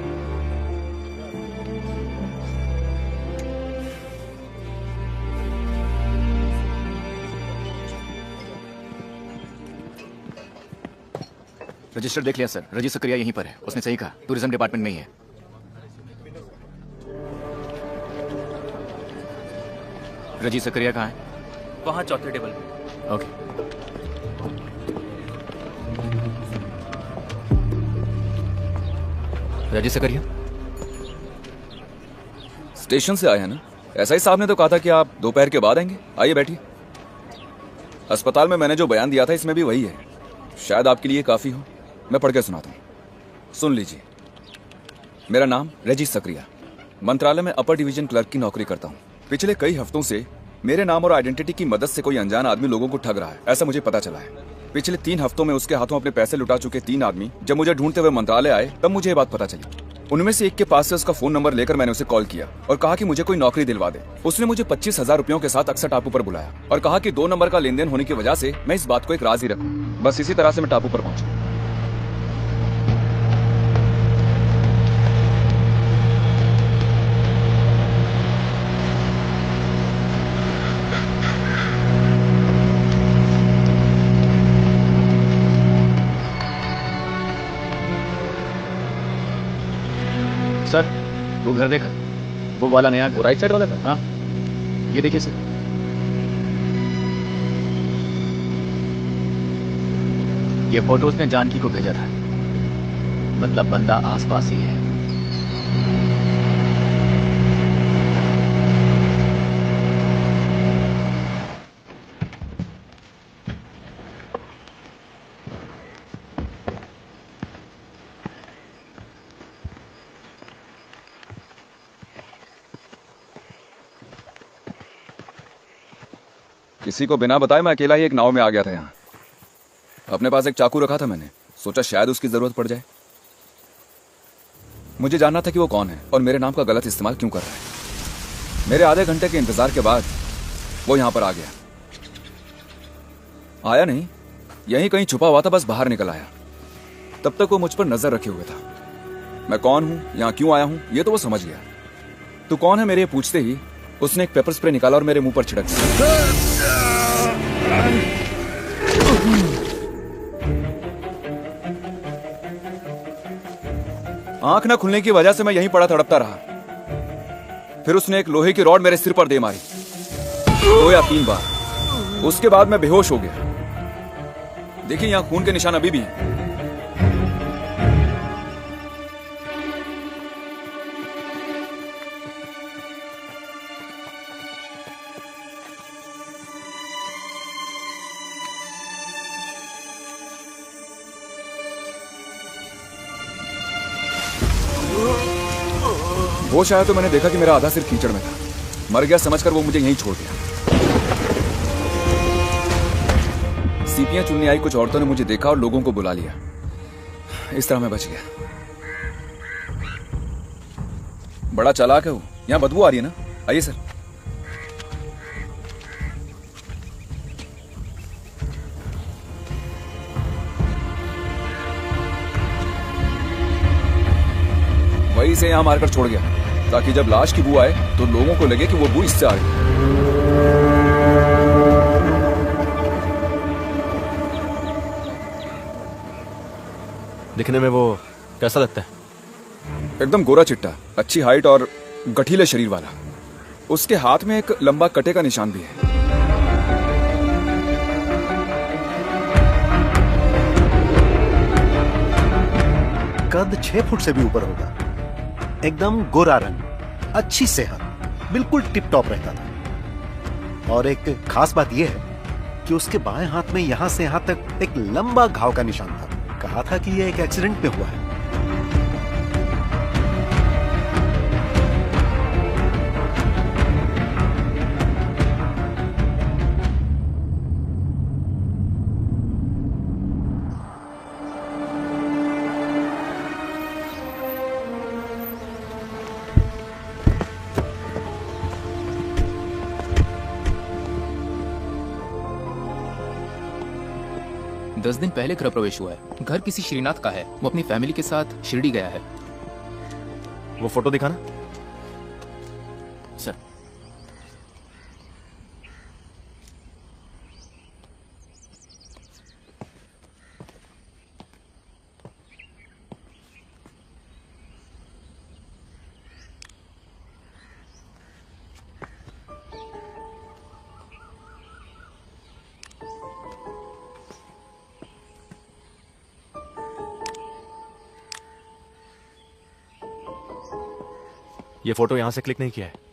रजिस्टर देख लिया सर, रजत सकरिया यहीं पर है। उसने सही कहा, टूरिज्म डिपार्टमेंट में ही है। रजत सकरिया कहाँ है? वहां चौथे टेबल पे। ओके। रजत सकरिया स्टेशन से आए हैं ना? ऐसा ही साहब ने तो कहा था कि आप दोपहर के बाद आएंगे। आइए बैठिए। अस्पताल में मैंने जो बयान दिया था इसमें भी वही है। शायद आपके लिए काफी हो। मैं पढ़ के सुनाता हूँ, सुन लीजिए। मेरा नाम रजत सकरिया, मंत्रालय में अपर डिवीजन क्लर्क की नौकरी करता हूँ। पिछले कई हफ्तों से मेरे नाम और आइडेंटिटी की मदद से कोई अनजान आदमी लोगों को ठग रहा है, ऐसा मुझे पता चला है। पिछले 3 हफ्तों में उसके हाथों अपने पैसे लुटा चुके 3 आदमी जब मुझे ढूंढते हुए मंत्रालय आए, तब मुझे ये बात पता चली। उनमें से एक के पास से उसका फोन नंबर लेकर मैंने उसे कॉल किया और कहा कि मुझे कोई नौकरी दिलवा दे। उसने मुझे 25,000 रुपयों के साथ अक्सर टापू पर बुलाया और कहा कि 2 नंबर का लेन देन होने की वजह से मैं इस बात को एक राज ही रखूं। बस इसी तरह से मैं टापू पर पहुंचा। सर, वो घर देखा? वो वाला नया घर, राइट साइड वाला था? हाँ, ये देखिए सर। ये फोटो उसने जानकी को भेजा था, मतलब बंदा आसपास ही है। किसी को बिना बताए मैं अकेला ही एक नाव में आ गया था यहाँ। अपने पास एक चाकू रखा था मैंने, सोचा शायद उसकी जरूरत पड़ जाए। मुझे जानना था कि वो कौन है और मेरे नाम का गलत इस्तेमाल क्यों कर रहा है। मेरे आधे घंटे के इंतजार के बाद वो यहां पर आ गया। आया नहीं, यहीं कहीं छुपा हुआ था, बस बाहर निकल आया। तब तक वो मुझ पर नजर रखे हुए था। मैं कौन हूं, यहां क्यों आया हूं, ये तो वो समझ गया। तू कौन है मेरे पूछते ही उसने एक पेपर स्प्रे निकाला और मेरे मुंह पर छिड़क दिया। आंख न खुलने की वजह से मैं यहीं पड़ा तड़पता रहा। फिर उसने एक लोहे की रॉड मेरे सिर पर दे मारी 2 या 3 बार। उसके बाद मैं बेहोश हो गया। देखिए यहां खून के निशान अभी भी हैं। होश आया तो मैंने देखा कि मेरा आधा सिर कीचड़ में था। मर गया समझकर वो मुझे यहीं छोड़ गया। सीपियां चुनने आई कुछ औरतों ने मुझे देखा और लोगों को बुला लिया। इस तरह मैं बच गया। बड़ा चालाक है वो। यहां बदबू आ रही है ना? आइए सर। वहीं से यहां मारकर छोड़ गया ताकि जब लाश की बू आए तो लोगों को लगे कि वो बू इससे आ रही है। दिखने में वो कैसा लगता है? एकदम गोरा चिट्टा, अच्छी हाइट और गठीले शरीर वाला। उसके हाथ में एक लंबा कटे का निशान भी है। कद 6 फुट से भी ऊपर होगा, एकदम गोरा रंग, अच्छी सेहत, बिल्कुल टिप टॉप रहता था। और एक खास बात यह है कि उसके बाएं हाथ में यहां से यहां तक एक लंबा घाव का निशान था। कहा था कि यह एक एक्सीडेंट में हुआ है। दस दिन पहले गृह प्रवेश हुआ है। घर किसी श्रीनाथ का है। वो अपनी फैमिली के साथ शिरडी गया है। वो फोटो दिखाना सर। ये फोटो यहां से क्लिक नहीं किया है।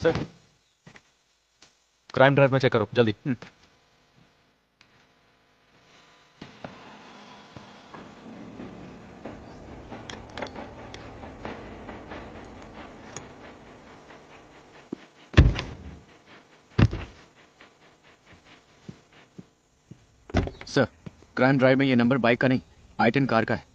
सर क्राइम ड्राइव में चेक करो जल्दी। क्राइम ड्राइव में ये नंबर बाइक का नहीं, i10 कार का है।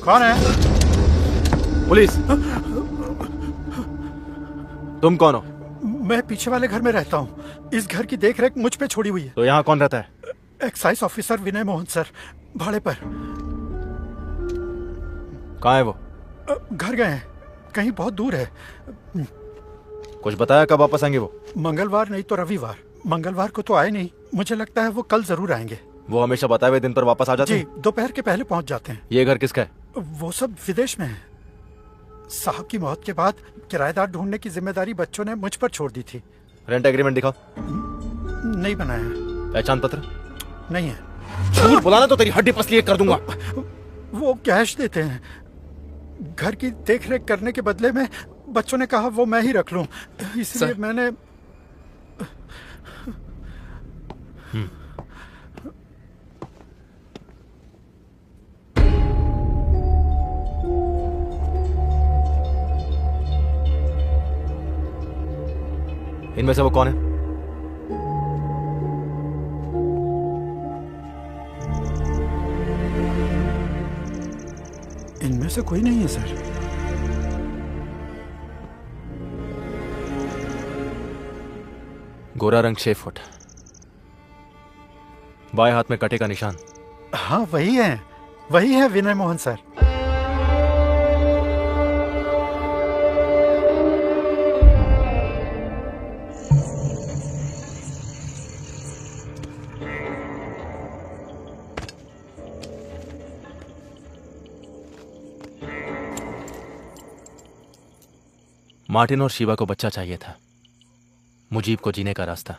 कौन है? पुलिस। तुम कौन हो? मैं पीछे वाले घर में रहता हूँ। इस घर की देखरेख मुझ पे छोड़ी हुई है। तो यहाँ कौन रहता है? एक्साइज ऑफिसर विनय मोहन सर, भाड़े पर। कहाँ है वो? घर गए हैं, कहीं बहुत दूर है। कुछ बताया कब वापस आएंगे वो? मंगलवार नहीं तो रविवार। मंगलवार को तो आए नहीं, मुझे लगता है वो कल जरूर आएंगे। वो हमेशा बताए हुए दिन पर वापस आ जाते हैं? जी, दोपहर के पहले पहुंच जाते हैं। ये घर किसका है? वो सब विदेश में है। साहब की मौत के बाद किराएदार ढूंढने की जिम्मेदारी बच्चों ने मुझ पर छोड़ दी थी। रेंट एग्रीमेंट दिखाओ। नहीं बनाया। पहचान पत्र? नहीं है। झूठ बुलाना तो तेरी हड्डी पसली कर दूंगा। वो कैश देते हैं। घर की देखरेख करने के बदले में बच्चों ने कहा वो मैं ही रख लूं, इसलिए मैंने। इनमें से वो कौन है? इनमें से कोई नहीं है सर। गोरा रंग 6 फुट, बाएं हाथ में कटे का निशान। हाँ वही है विनय मोहन सर। मार्टिन और शिवा को बच्चा चाहिए था, मुजीब को जीने का रास्ता,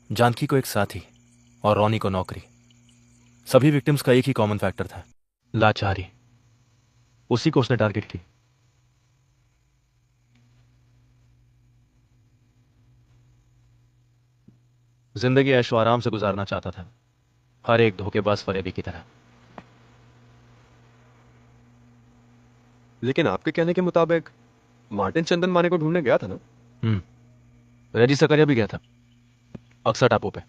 जानकी को एक साथी और रॉनी को नौकरी। सभी विक्टिम्स का एक ही कॉमन फैक्टर था, लाचारी। उसी को उसने टारगेट की। जिंदगी ऐशो आराम से गुजारना चाहता था, हर एक धोखेबाज फरेबी की तरह। लेकिन आपके कहने के मुताबिक मार्टिन चंदन माने को ढूंढने गया था ना? रेजी सकरिया भी गया था, अक्सर टापू पे।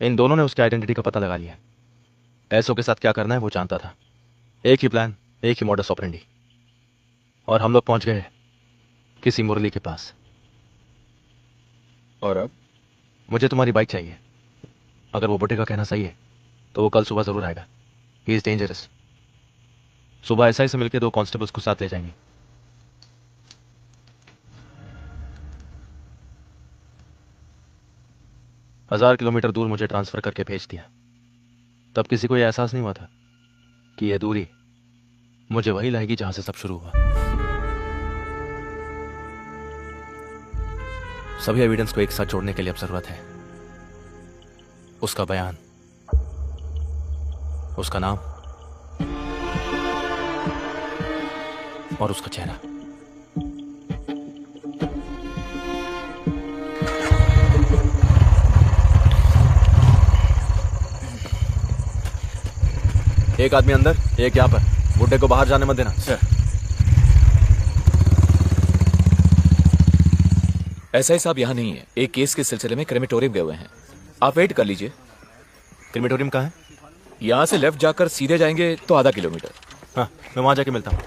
इन दोनों ने उसकी आइडेंटिटी का पता लगा लिया। ऐसो के साथ क्या करना है वो जानता था। एक ही प्लान, एक ही मॉडस ऑपरेंडी। और हम लोग पहुंच गए किसी मुरली के पास। और अब? मुझे तुम्हारी बाइक चाहिए। अगर वो बुड्ढे का कहना सही है तो वो कल सुबह जरूर आएगा। He is dangerous. सुबह एसआई से मिलकर 2 कांस्टेबल्स को साथ ले जाएंगे। हजार किलोमीटर दूर मुझे ट्रांसफर करके भेज दिया। तब किसी को यह एहसास नहीं हुआ था कि यह दूरी मुझे वही लाएगी जहां से सब शुरू हुआ। सभी एविडेंस को एक साथ जोड़ने के लिए अब जरूरत है उसका बयान, उसका नाम और उसका चेहरा। एक आदमी अंदर, एक यहां पर। बुड्ढे को बाहर जाने मत देना। सर। एसआई साहब यहाँ नहीं है, एक केस के सिलसिले में क्रेमेटोरियम गए हुए हैं। आप वेट कर लीजिए। क्रेमेटोरियम कहाँ है? यहाँ से लेफ्ट जाकर सीधे जाएंगे तो आधा किलोमीटर। हाँ, मैं वहां जाके मिलता हूँ।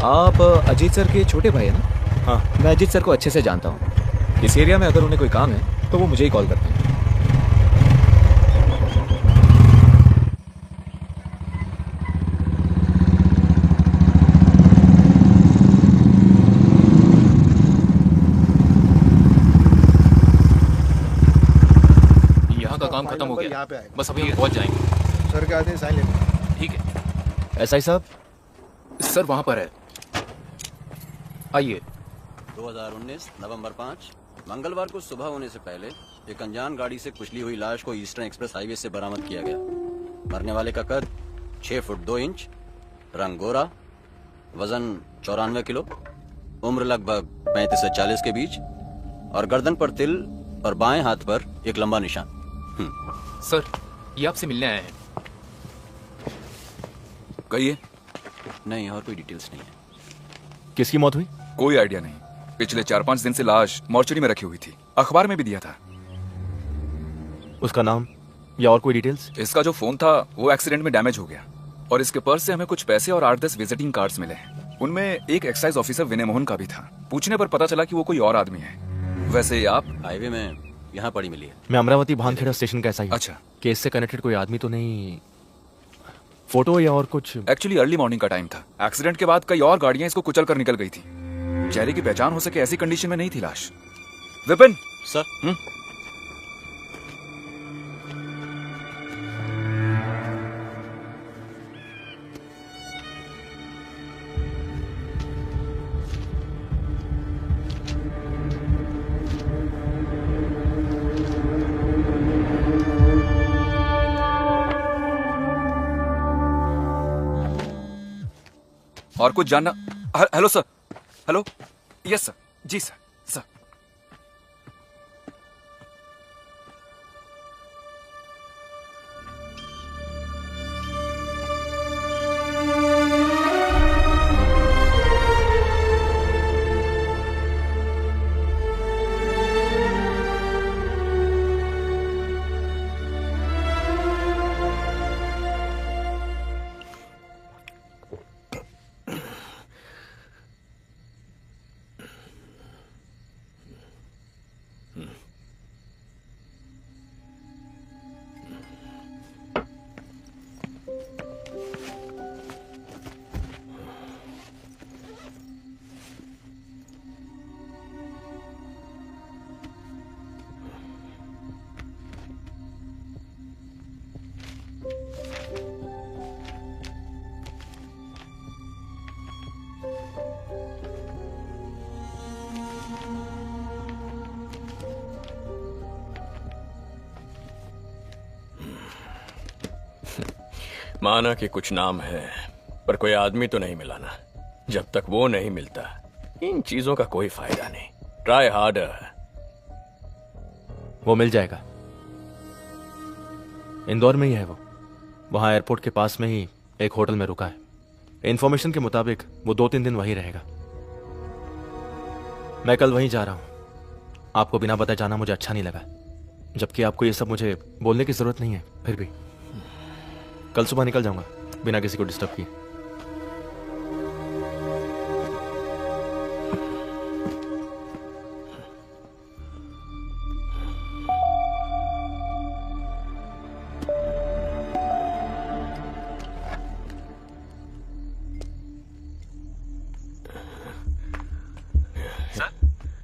आप अजीत सर के छोटे भाई है ना? हाँ। मैं अजीत सर को अच्छे से जानता हूँ। इस एरिया में अगर उन्हें कोई काम है तो वो मुझे ही कॉल करते हैं। काम खत्म हो गया, बस अभी पहुंच जाएंगे। सर क्या आते हैं साइन लेने? ठीक है। एसआई साहब? सर वहां पर है, आइए। 2019 नवंबर 5 मंगलवार को सुबह होने से पहले एक अनजान गाड़ी से कुचली हुई लाश को ईस्टर्न एक्सप्रेस हाईवे से बरामद किया गया। मरने वाले का कद 6 फुट 2 इंच, रंग गोरा, वजन 94 किलो, उम्र लगभग 35 से 40 के बीच और गर्दन पर तिल और बाएं हाथ पर एक लंबा निशान। सर ये आपसे मिलने आए हैं। कहिए। नहीं, और कोई डिटेल्स नहीं है। किसकी मौत हुई? कोई आइडिया नहीं। पिछले 4-5 दिन से लाश मॉर्चरी में रखी हुई थी, अखबार में भी दिया था। उसका नाम या और कोई डिटेल्स? इसका जो फोन था वो एक्सीडेंट में डैमेज हो गया और इसके पर्स से हमें कुछ पैसे और 8-10 विजिटिंग कार्ड्स मिले। उनमें एक एक्साइज ऑफिसर विनय मोहन का भी था। पूछने पर पता चला कि वो कोई और आदमी है। वैसे आप? हाईवे में यहाँ पड़ी मिली है। मैं अमरावती भानखेड़ा स्टेशन का एसआई। अच्छा। केस से कनेक्टेड कोई आदमी तो नहीं? फोटो या और कुछ? एक्चुअली अर्ली मॉर्निंग का टाइम था। एक्सीडेंट के बाद कई और गाड़ियां इसको कुचल कर निकल गई थी। चेहरे की पहचान हो सके ऐसी कंडीशन में नहीं थी लाश। विपिन सर। और कुछ जानना? Hello sir. Hello. Yes sir. जी सर। सर माना कि कुछ नाम है, पर कोई आदमी तो नहीं मिला ना। जब तक वो नहीं मिलता इन चीजों का कोई फायदा नहीं। Try harder. वो मिल जाएगा। इंदौर में ही है वो। वहां एयरपोर्ट के पास में ही एक होटल में रुका है। इंफॉर्मेशन के मुताबिक वो 2-3 दिन वहीं रहेगा। मैं कल वहीं जा रहा हूं। आपको बिना बताए जाना मुझे अच्छा नहीं लगा, जबकि आपको ये सब मुझे बोलने की जरूरत नहीं है। फिर भी कल सुबह निकल जाऊंगा बिना किसी को डिस्टर्ब किए।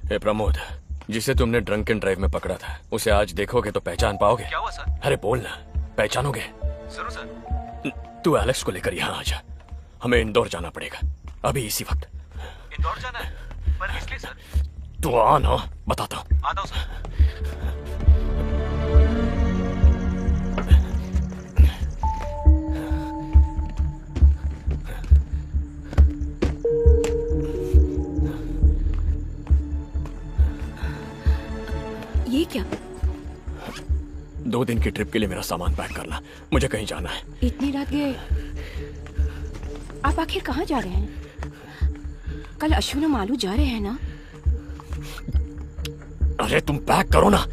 ए प्रमोद, जिसे तुमने ड्रंक एंड ड्राइव में पकड़ा था, उसे आज देखोगे तो पहचान पाओगे? क्या हुआ सर? अरे बोल ना, पहचानोगे? जरूर सर। तू एलेक्स को लेकर यहाँ आ जा। हमें इंदौर जाना पड़ेगा अभी इसी वक्त। इंदौर जाना है? पर किस लिए सर? तू आ ना, बताता हूँ। आता हूँ सर। ये क्या? 2 दिन की ट्रिप के लिए मेरा सामान पैक करना, मुझे कहीं जाना है। इतनी रात गए? आप आखिर कहाँ जा रहे हैं? कल अश्विन और मालू जा रहे हैं ना? अरे तुम पैक करो ना।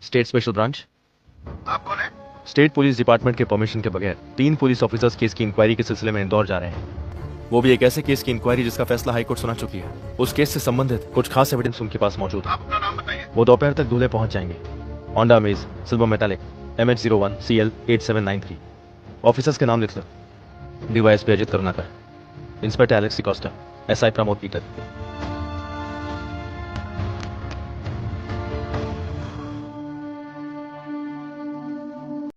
State special branch. आप कौन है? स्टेट पुलिस डिपार्टमेंट के परमिशन के बगैर 3 पुलिस ऑफिसर्स केस की इंक्वायरी के सिलसिले में इंदौर जा रहे हैं। वो भी एक ऐसे केस की इंक्वायरी जिसका फैसला हाई कोर्ट सुना चुकी है। उस केस से संबंधित कुछ खास एविडेंस उनके पास मौजूद है। अपना नाम बताइए। वो दोपहर तक दूल्हे पहुंच जाएंगे। Honda amaze silver metallic MH01 CL 8793। Officers के नाम लिख लो। DYSP Ajit Karunakar, inspector Alex D'Costa, SI Pramod Peter.